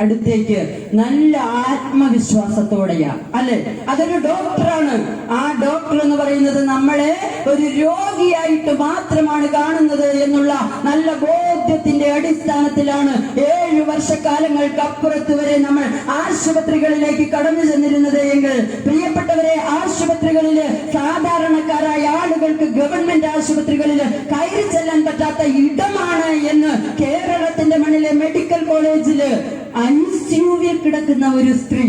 അടുത്തേക്ക് നല്ല ആത്മവിശ്വാസത്തോടെയാ അല്ലെ. അതൊരു ഡോക്ടറാണ്. ആ ഡോക്ടർ എന്ന് പറയുന്നത് നമ്മളെ ഒരു രോഗിയായിട്ട് മാത്രമാണ് കാണുന്നത് എന്നുള്ള നല്ല ബോധ്യത്തിന്റെ അടിസ്ഥാനത്തിലാണ് 7 വർഷക്കാലങ്ങൾക്ക് അപ്പുറത്ത് വരെ നമ്മൾ ആശുപത്രികളിലേക്ക് കടന്നു ചെന്നിരുന്നത് എങ്കിൽ, പ്രിയപ്പെട്ടവരെ, ആശുപത്രികളില് സാധാരണക്കാരായ ആളുകൾക്ക് ഗവൺമെന്റ് ആശുപത്രികളില് കയറി ചെല്ലാൻ പറ്റാത്ത ഇടമാണ് എന്ന് കേരളത്തിന്റെ മണ്ണിലെ മെഡിക്കൽ കോളേജില് ICUവിൽ കിടക്കുന്ന ഒരു സ്ത്രീ,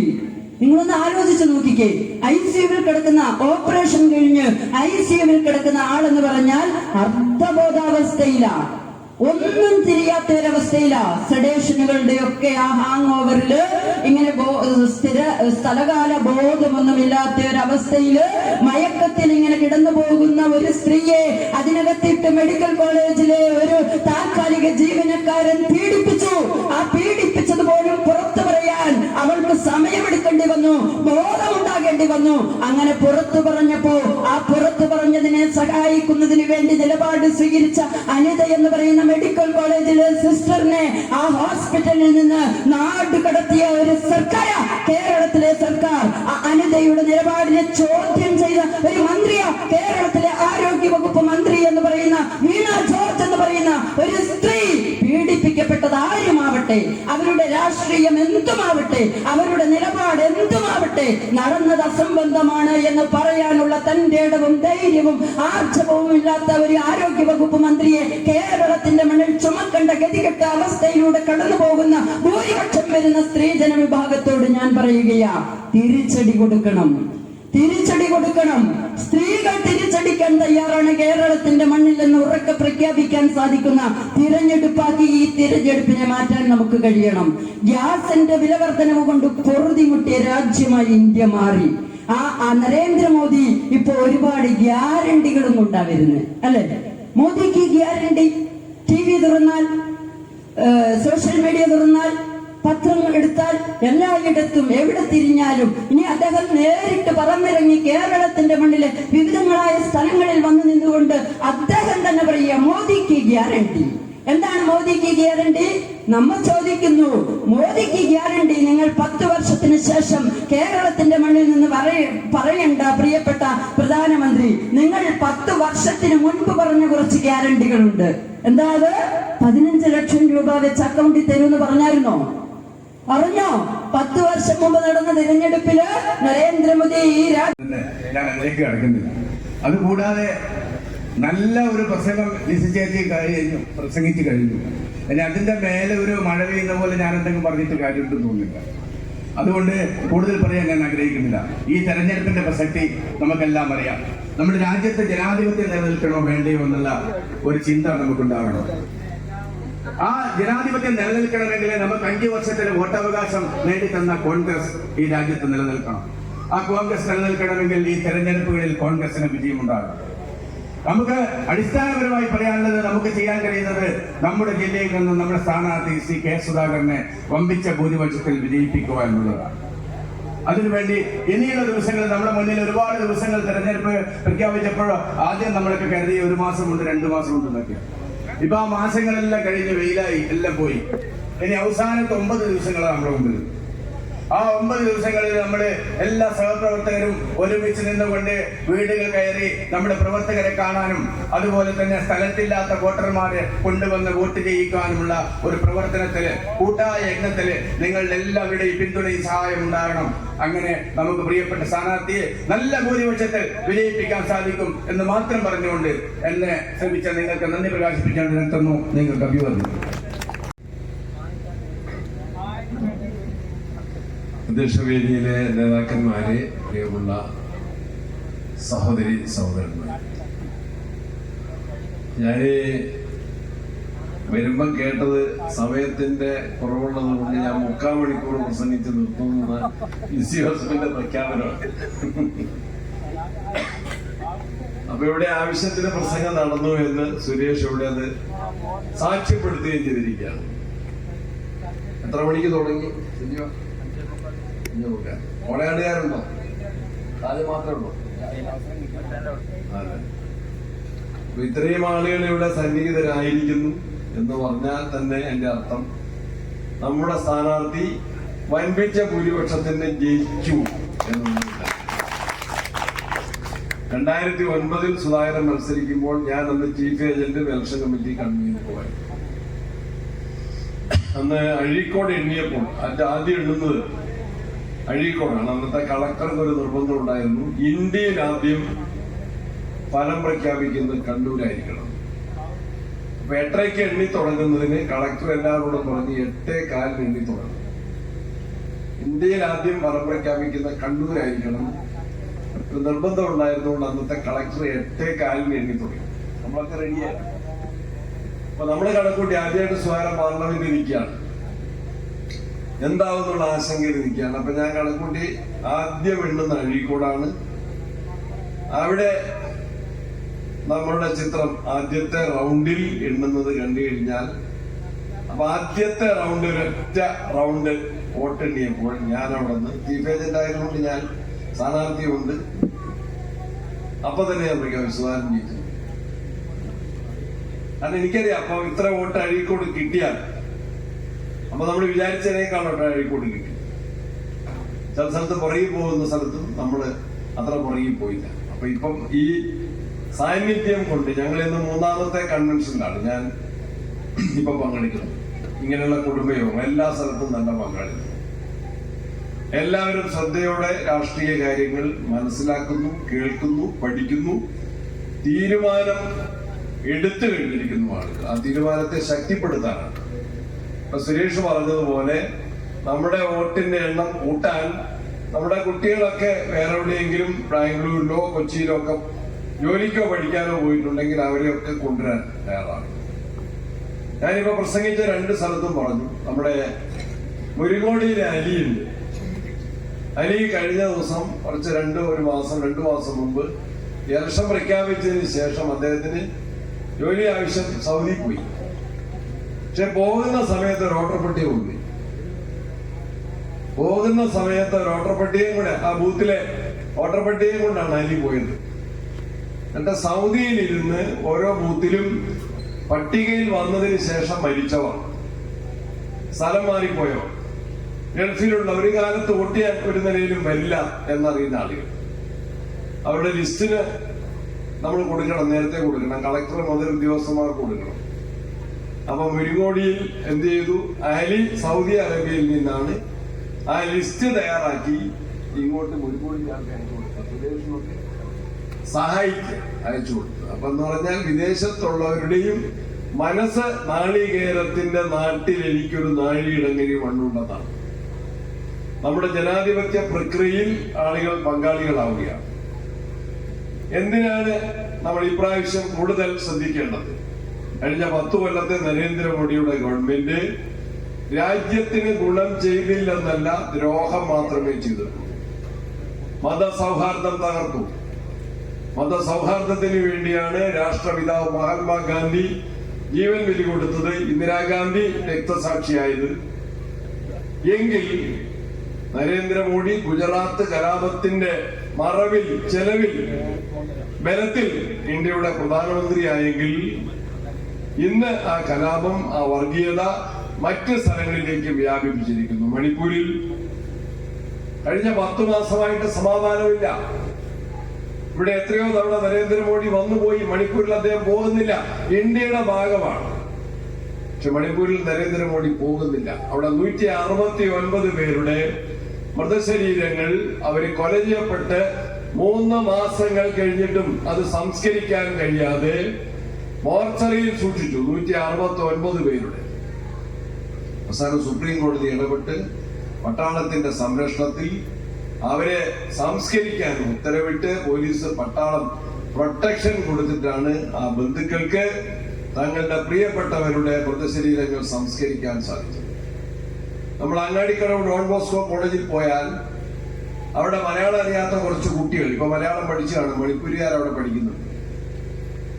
നിങ്ങളൊന്ന് ആലോചിച്ച് നോക്കിക്കേ. ICUവിൽ കിടക്കുന്ന, ഓപ്പറേഷൻ കഴിഞ്ഞ് ICUവിൽ കിടക്കുന്ന ആളെന്ന് പറഞ്ഞാൽ അർദ്ധബോധാവസ്ഥയിലാണ്, ഒന്നും തിരിയാത്തൊരവസ്ഥയിലാ. സെഡേഷനുകളുടെ ഒക്കെ ആ ഹാങ് ഓവറില് ഇങ്ങനെ സ്ഥലകാല ബോധമൊന്നുമില്ലാത്ത ഒരവസ്ഥയില് മയക്കത്തിൽ ഇങ്ങനെ കിടന്നു പോകുന്ന ഒരു സ്ത്രീയെ അതിനകത്തിട്ട് മെഡിക്കൽ കോളേജിലെ ഒരു താൽക്കാലിക ജീവനക്കാരൻ പീഡിപ്പിച്ചു. ആ പീഡിപ്പിച്ചത് പോലും പുറത്തു പറയാൻ അവൾക്ക് സമയമെടുക്കേണ്ടി വന്നു, ബോധമുണ്ടാകേണ്ടി വന്നു. അങ്ങനെ പുറത്തു പറഞ്ഞപ്പോ ആ പുറത്തു പറഞ്ഞതിനെ സഹായിക്കുന്നതിന് വേണ്ടി നിലപാട് സ്വീകരിച്ച അനിത എന്ന് പറയുന്ന മെഡിക്കൽ കോളേജിലെ സിസ്റ്ററിനെ ആ ഹോസ്പിറ്റലിൽ നിന്ന് നാട് കടത്തിയ ഒരു സർക്കാർ, കേരളത്തിലെ സർക്കാർ, ആ അനിതയുടെ നിലപാടിനെ ചോദ്യം ചെയ്ത ഒരു മന്ത്രിയാ കേരളത്തിലെ ആരോഗ്യ വകുപ്പ് മന്ത്രി എന്ന് പറയുന്ന വീണ ജോർജ് എന്ന് പറയുന്ന ഒരു സ്ത്രീ. പീഡിപ്പിക്കപ്പെട്ടത് ആരുമാവട്ടെ, അവരുടെ രാഷ്ട്രീയം എന്തുമാവട്ടെ, അവരുടെ നിലപാട് എന്തുമാവട്ടെ, നടന്നത് അസംബന്ധമാണ് എന്ന് പറയാനുള്ള തന്റെ ഇടവും ധൈര്യവും ആർജവവും ഇല്ലാത്ത ഒരു ആരോഗ്യ വകുപ്പ് മന്ത്രിയെ കേരളത്തിന്റെ മണ്ണിൽ ചുമക്കേണ്ട ഗതികെട്ട അവസ്ഥയിലൂടെ കടന്നു പോകുന്ന ഭൂരിപക്ഷം വരുന്ന സ്ത്രീജന വിഭാഗത്തോട് ഞാൻ പറയുകയാ, തിരിച്ചടി കൊടുക്കണം, തിരിച്ചടി കൊടുക്കണം. സ്ത്രീകൾ തിരിച്ചടിക്കാൻ തയ്യാറാണ് കേരളത്തിന്റെ മണ്ണിൽ നിന്ന് ഉറക്കെ പ്രഖ്യാപിക്കാൻ സാധിക്കുന്ന തിരഞ്ഞെടുപ്പാക്കി ഈ തിരഞ്ഞെടുപ്പിനെ മാറ്റാൻ നമുക്ക് കഴിയണം. ഗ്യാസിന്റെ വിലവർദ്ധനവ് കൊണ്ട് പൊറുതിമുട്ടിയ രാജ്യമായി ഇന്ത്യ മാറി. ആ നരേന്ദ്രമോദി ഇപ്പൊ ഒരുപാട് ഗ്യാരണ്ടികളും കൊണ്ടാ വരുന്നത് അല്ലെ. മോദിക്ക് ഗ്യാരണ്ടി, TV തുറന്നാൽ, സോഷ്യൽ മീഡിയ തുറന്നാൽ, പത്രങ്ങൾ എടുത്താൽ എല്ലായിടത്തും എവിടെ തിരിഞ്ഞാലും ഇനി അദ്ദേഹം നേരിട്ട് പറന്നിറങ്ങി കേരളത്തിന്റെ മണ്ണിലെ വിവിധങ്ങളായ സ്ഥലങ്ങളിൽ വന്നു നിന്നുകൊണ്ട് അദ്ദേഹം തന്നെ പറയുക, മോദിക്ക് ഗ്യാരണ്ടി. എന്താണ് മോദിക്ക് ഗ്യാരണ്ടി? നമ്മൾ ചോദിക്കുന്നു, മോദിക്ക് ഗ്യാരണ്ടി നിങ്ങൾ 10 വർഷത്തിന് ശേഷം കേരളത്തിന്റെ മണ്ണിൽ നിന്ന് പറയണ്ട പ്രിയപ്പെട്ട പ്രധാനമന്ത്രി, നിങ്ങൾ 10 വർഷത്തിന് മുൻപ് പറഞ്ഞ കുറച്ച് ഗ്യാരണ്ടികളുണ്ട്. എന്താ അത്? 15 ലക്ഷം രൂപ വെച്ച് അക്കൗണ്ടിൽ തരുമെന്ന് പറഞ്ഞായിരുന്നോ? പറഞ്ഞോ? 10 വർഷം മുമ്പ് നടന്ന തിരഞ്ഞെടുപ്പില് നരേന്ദ്രമോദി ഈ ഞാൻ അതിലേക്ക് കടക്കുന്നില്ല. അതുകൂടാതെ നല്ല ഒരു പ്രസംഗം ലിസി ചേച്ചി പ്രസംഗിച്ചു കഴിഞ്ഞു. ഇനി അതിന്റെ മേലെ ഒരു മഴ പെയ്യുന്ന പോലെ ഞാൻ എന്തെങ്കിലും പറഞ്ഞിട്ട് കാര്യമുണ്ടെന്ന് തോന്നുന്നില്ല. അതുകൊണ്ട് കൂടുതൽ പറയാൻ ഞാൻ ആഗ്രഹിക്കുന്നില്ല. ഈ തെരഞ്ഞെടുപ്പിന്റെ പ്രസക്തി നമുക്കെല്ലാം അറിയാം. നമ്മുടെ രാജ്യത്ത് ജനാധിപത്യം നിലനിൽക്കണോ വേണ്ടയോ എന്നുള്ള ഒരു ചിന്ത നമുക്കുണ്ടാകണം. ആ ജനാധിപത്യം നിലനിൽക്കണമെങ്കിൽ നമുക്ക് 5 വർഷത്തിന് വോട്ടവകാശം നേടിത്തന്ന കോൺഗ്രസ് ഈ രാജ്യത്ത് നിലനിൽക്കണം. ആ കോൺഗ്രസ് നിലനിൽക്കണമെങ്കിൽ ഈ തെരഞ്ഞെടുപ്പുകളിൽ കോൺഗ്രസിന് വിജയമുണ്ടാകും. നമുക്ക് അടിസ്ഥാനപരമായി പറയാനുള്ളത്, നമുക്ക് ചെയ്യാൻ കഴിയുന്നത് നമ്മുടെ ജില്ലയിൽ നിന്നും നമ്മുടെ സ്ഥാനാർത്ഥി ശ്രീ കെ സുധാകരനെ വമ്പിച്ച ഭൂരിപക്ഷത്തിൽ വിജയിപ്പിക്കുക എന്നുള്ളതാണ്. അതിനുവേണ്ടി ഇനിയുള്ള ദിവസങ്ങൾ നമ്മുടെ മുന്നിൽ ഒരുപാട് ദിവസങ്ങൾ തെരഞ്ഞെടുപ്പ് പ്രഖ്യാപിച്ചപ്പോൾ ആദ്യം നമ്മളൊക്കെ കരുതി 1 മാസമുണ്ട് 2 മാസമുണ്ട് എന്നൊക്കെ. ഇപ്പൊ ആ മാസങ്ങളെല്ലാം കഴിഞ്ഞ് വെയിലായി, എല്ലാം പോയി. ഇനി അവസാനത്തെ 9 ദിവസങ്ങളാണ് നമ്മുടെ മുമ്പിൽ. ആ 9 ദിവസങ്ങളിൽ നമ്മൾ എല്ലാ സഹപ്രവർത്തകരും ഒരുമിച്ച് നിന്നുകൊണ്ട് വീടുകൾ കയറി നമ്മുടെ പ്രവർത്തകരെ കാണാനും അതുപോലെ തന്നെ സ്ഥലത്തില്ലാത്ത വോട്ടർമാരെ കൊണ്ടുവന്ന് വോട്ട് ചെയ്യിക്കാനുമുള്ള ഒരു പ്രവർത്തനത്തില്, കൂട്ടായ യജ്ഞത്തില് നിങ്ങളുടെ എല്ലാവരുടെയും പിന്തുണയും സഹായം ഉണ്ടാകണം. അങ്ങനെ നമുക്ക് പ്രിയപ്പെട്ട സ്ഥാനാർത്ഥിയെ നല്ല ഭൂരിപക്ഷത്തിൽ വിജയിപ്പിക്കാൻ സാധിക്കും എന്ന് മാത്രം പറഞ്ഞുകൊണ്ട് എന്നെ ശ്രമിച്ച നിങ്ങൾക്ക് നന്ദി പ്രകാശിപ്പിക്കാൻ നിർത്തുന്നു. നിങ്ങൾക്ക് അഭിവാദ്യം. അധ്യക്ഷവേദിയിലെ നേതാക്കന്മാരെ, പ്രിയമുള്ള സഹോദരി സഹോദരന്മാർ, ഞാൻ വരുമ്പം കേട്ടത് സമയത്തിന്റെ കുറവുള്ളത് കൊണ്ട് ഞാൻ 3/4 മണിക്കൂർ പ്രസംഗിച്ച് നിർത്തുന്ന ലിസി ഹോസ്പിറ്റലിന്റെ പ്രഖ്യാപനമാണ്. അപ്പൊ ഇവിടെ ആവശ്യത്തിന് പ്രസംഗം നടന്നു എന്ന് സുരേഷ് ഇവിടെ അത് സാക്ഷ്യപ്പെടുത്തുകയും ചെയ്തിരിക്കുകയാണ്. എത്ര മണിക്ക് തുടങ്ങി? കോളയാടുകാരുണ്ടോ? ആദ്യം മാത്രമേ ഉള്ളൂ. അതെ. ഇത്രയും ആളുകൾ ഇവിടെ സന്നിഹിതരായിരിക്കുന്നു എന്ന് പറഞ്ഞാൽ തന്നെ എന്റെ അർത്ഥം നമ്മുടെ സ്ഥാനാർത്ഥി വൻപിച്ച ഭൂരിപക്ഷത്തിന് ജയിച്ചു എന്നുള്ളതാണ്. 2009 സുധാകരൻ മത്സരിക്കുമ്പോൾ ഞാൻ അന്ന് chief agent election committee convener പോയി. അന്ന് അഴീക്കോട് എണ്ണിയപ്പോൾ ആദ്യം എണ്ണുന്നത് അഴീക്കോടാണ്. അന്നത്തെ കളക്ടർക്ക് ഒരു നിർബന്ധം ഉണ്ടായിരുന്നു, ഇന്ത്യയിൽ ആദ്യം ഫലം പ്രഖ്യാപിക്കുന്നത് കണ്ണൂരായിരിക്കണം. അപ്പൊ 8:30 എണ്ണി തുടങ്ങുന്നതിന് കളക്ടർ എല്ലാവരോടും പറഞ്ഞ് 8:15 എണ്ണി തുടങ്ങും. ഇന്ത്യയിൽ ആദ്യം ഫലം പ്രഖ്യാപിക്കുന്ന കണ്ണൂരായിരിക്കണം ഒരു നിർബന്ധം ഉണ്ടായിരുന്നുകൊണ്ട് അന്നത്തെ കളക്ടർ 8:15 എണ്ണി തുടങ്ങി. നമ്മളൊക്കെ റെഡിയായി. അപ്പൊ നമ്മള് കണക്കൂട്ടി ആദ്യമായിട്ട് സുധാകരൻ പാർലമെന്റിൽ ഇരിക്കുകയാണ്, എന്താവുന്നുള്ള ആശങ്കയിൽ നിൽക്കുകയാണ്. അപ്പൊ ഞാൻ കണക്കൂട്ടി ആദ്യം എണ്ണുന്ന അഴീക്കോടാണ്. അവിടെ നമ്മളുടെ ചിത്രം ആദ്യത്തെ റൗണ്ടിൽ എണ്ണുന്നത് കണ്ടു കഴിഞ്ഞാൽ, അപ്പൊ ആദ്യത്തെ റൗണ്ട് ഒരൊറ്റ റൗണ്ട് വോട്ടെണ്ണിയപ്പോൾ ഞാൻ അവിടെ നിന്ന് ചീഫ് ഏജന്റ് ആയതുകൊണ്ട് ഞാൻ സ്ഥാനാർത്ഥിയുണ്ട്. അപ്പൊ തന്നെ ഞാൻ സുധാകരൻ ജയിച്ചു. കാരണം എനിക്കറിയാം അപ്പൊ ഇത്ര വോട്ട് അഴീക്കോട് കിട്ടിയാൽ, അപ്പൊ നമ്മൾ വിചാരിച്ചതിനേക്കാളോട്ട് അഴീക്കോട് കിട്ടി. ചില സ്ഥലത്ത് പുറകിൽ പോകുന്ന സ്ഥലത്തും നമ്മള് അത്ര പുറകിൽ പോയില്ല. അപ്പൊ ഇപ്പം ഈ സാന്നിധ്യം കൊണ്ട് ഞങ്ങൾ ഇന്ന് 3ാമത്തെ കൺവെൻഷനിലാണ് ഞാൻ ഇപ്പൊ പങ്കെടുക്കുന്നത്. ഇങ്ങനെയുള്ള കുടുംബയോഗം എല്ലാ സ്ഥലത്തും നല്ല പങ്കാളിത്തം. എല്ലാവരും ശ്രദ്ധയോടെ രാഷ്ട്രീയ കാര്യങ്ങൾ മനസ്സിലാക്കുന്നു, കേൾക്കുന്നു, പഠിക്കുന്നു, തീരുമാനം എടുത്തു കഴിഞ്ഞിരിക്കുന്നു ആളുകൾ. ആ തീരുമാനത്തെ ശക്തിപ്പെടുത്താനാണ്. ഇപ്പൊ സുരേഷ് പറഞ്ഞതുപോലെ നമ്മുടെ വോട്ടിന്റെ എണ്ണം കൂട്ടാൻ നമ്മുടെ കുട്ടികളൊക്കെ വേറെ എവിടെയെങ്കിലും ബാംഗ്ലൂരിലോ കൊച്ചിയിലോ ഒക്കെ ജോലിക്കോ പഠിക്കാനോ പോയിട്ടുണ്ടെങ്കിൽ അവരെയൊക്കെ കൊണ്ടുവരാൻ തയ്യാറാണ്. ഞാനിപ്പോ പ്രസംഗിച്ച 2 സ്ഥലത്തും പറഞ്ഞു. നമ്മുടെ മുരിങ്ങോടിയിലെ അലിയുണ്ട്. അലി കഴിഞ്ഞ ദിവസം ഒരു മാസം മുമ്പ് ഇലക്ഷൻ പ്രഖ്യാപിച്ചതിന് ശേഷം അദ്ദേഹത്തിന് ജോലി ആവശ്യം സൗദി പോയി. പക്ഷെ പോകുന്ന സമയത്ത് ഒരു വോട്ടർ പട്ടിക കൊണ്ടുപോയി. പോകുന്ന സമയത്ത് ഒരു വോട്ടർ പട്ടികയും കൂടെ, ആ ബൂത്തിലെ വോട്ടർ പട്ടികയും കൊണ്ടാണ് അലി പോയത്. എന്നിട്ട് സൗദിയിൽ ഇരുന്ന് ഓരോ ബൂത്തിലും പട്ടികയിൽ വന്നതിന് ശേഷം മരിച്ചവർ, സ്ഥലം മാറിപ്പോയവർ, ഗൾഫിലുള്ള ഒരു കാലത്ത് വോട്ട് ചെയ്യാൻ ഒരു നിലയിലും വരില്ല എന്നറിയുന്ന ആളുകൾ, അവരുടെ ലിസ്റ്റിന് നമ്മൾ കൊടുക്കണം, നേരത്തെ കൊടുക്കണം, കളക്ടർ മുതൽ ഉദ്യോഗസ്ഥന്മാർക്ക് കൊടുക്കണം. അപ്പൊ മുരിങ്ങോടിയിൽ എന്ത് ചെയ്തു? അലി സൗദി അറേബ്യയിൽ നിന്നാണ് ആ ലിസ്റ്റ് തയ്യാറാക്കി ഇങ്ങോട്ട് മുരിങ്ങോടി അയച്ചു കൊടുത്തു, സഹായിക്ക് അയച്ചു കൊടുത്തു. അപ്പൊ എന്ന് പറഞ്ഞാൽ വിദേശത്തുള്ളവരുടെയും മനസ്സ് നാളികേരത്തിന്റെ നാട്ടിൽ എനിക്കൊരു നാഴിയിടങ്ങരി മണ്ണുണ്ടെന്നാണ്. നമ്മുടെ ജനാധിപത്യ പ്രക്രിയയിൽ ആളുകൾ പങ്കാളികളാവുകയാണ്. എന്തിനാണ് നമ്മൾ ഇപ്രാവശ്യം കൂടുതൽ ശ്രദ്ധിക്കേണ്ടത്? കഴിഞ്ഞ 10 കൊല്ലത്തെ നരേന്ദ്രമോദിയുടെ ഗവൺമെന്റ് രാജ്യത്തിന് ഗുണം ചെയ്തില്ലെന്നല്ല, ദ്രോഹം മാത്രമേ ചെയ്തിട്ടുള്ളൂ. മതസൗഹാർദ്ദം തകർത്തു. മതസൗഹാർദ്ദത്തിന് വേണ്ടിയാണ് രാഷ്ട്രപിതാവ് മഹാത്മാഗാന്ധി ജീവൻ ബലി കൊടുത്തത്, ഇന്ദിരാഗാന്ധി രക്തസാക്ഷിയായത്. എങ്കിൽ നരേന്ദ്രമോദി ഗുജറാത്ത് കലാപത്തിന്റെ മറവിൽ, ചെലവിൽ, ബലത്തിൽ ഇന്ത്യയുടെ പ്രധാനമന്ത്രിയായെങ്കിൽ ഇന്ന് ആ കലാപം, ആ വർഗീയത മറ്റ് സ്ഥലങ്ങളിലേക്ക് വ്യാപിപ്പിച്ചിരിക്കുന്നു. മണിപ്പൂരിൽ കഴിഞ്ഞ 10 മാസമായിട്ട് സമാധാനമില്ല. ഇവിടെ എത്രയോ തവണ നരേന്ദ്രമോദി വന്നുപോയി. മണിപ്പൂരിൽ അദ്ദേഹം പോകുന്നില്ല. ഇന്ത്യയുടെ ഭാഗമാണ്, പക്ഷെ മണിപ്പൂരിൽ നരേന്ദ്രമോദി പോകുന്നില്ല. അവിടെ 169 പേരുടെ മൃതശരീരങ്ങൾ അവര് കൊല ചെയ്യപ്പെട്ട് 3 മാസങ്ങൾ കഴിഞ്ഞിട്ടും അത് സംസ്കരിക്കാൻ കഴിയാതെ മോർച്ചറിയിൽ സൂക്ഷിച്ചു. 169 പേരുടെ. അവസാനം സുപ്രീം കോടതി ഇടപെട്ട് പട്ടാളത്തിന്റെ സംരക്ഷണത്തിൽ അവരെ സംസ്കരിക്കാൻ ഉത്തരവിട്ട് പോലീസ് പട്ടാളം പ്രൊട്ടക്ഷൻ കൊടുത്തിട്ടാണ് ആ ബന്ധുക്കൾക്ക് തങ്ങളുടെ പ്രിയപ്പെട്ടവരുടെ മൃതശരീരങ്ങൾ സംസ്കരിക്കാൻ സാധിച്ചത്. നമ്മൾ അങ്ങാടിക്കടവ് ഡോൺ ബോസ്കോ കോളേജിൽ പോയാൽ അവിടെ മലയാളം അറിയാത്ത കുറച്ച് കുട്ടികൾ ഇപ്പൊ മലയാളം പഠിച്ചാണ് മണിപ്പൂരിയാർ അവിടെ പഠിക്കുന്നുണ്ട്.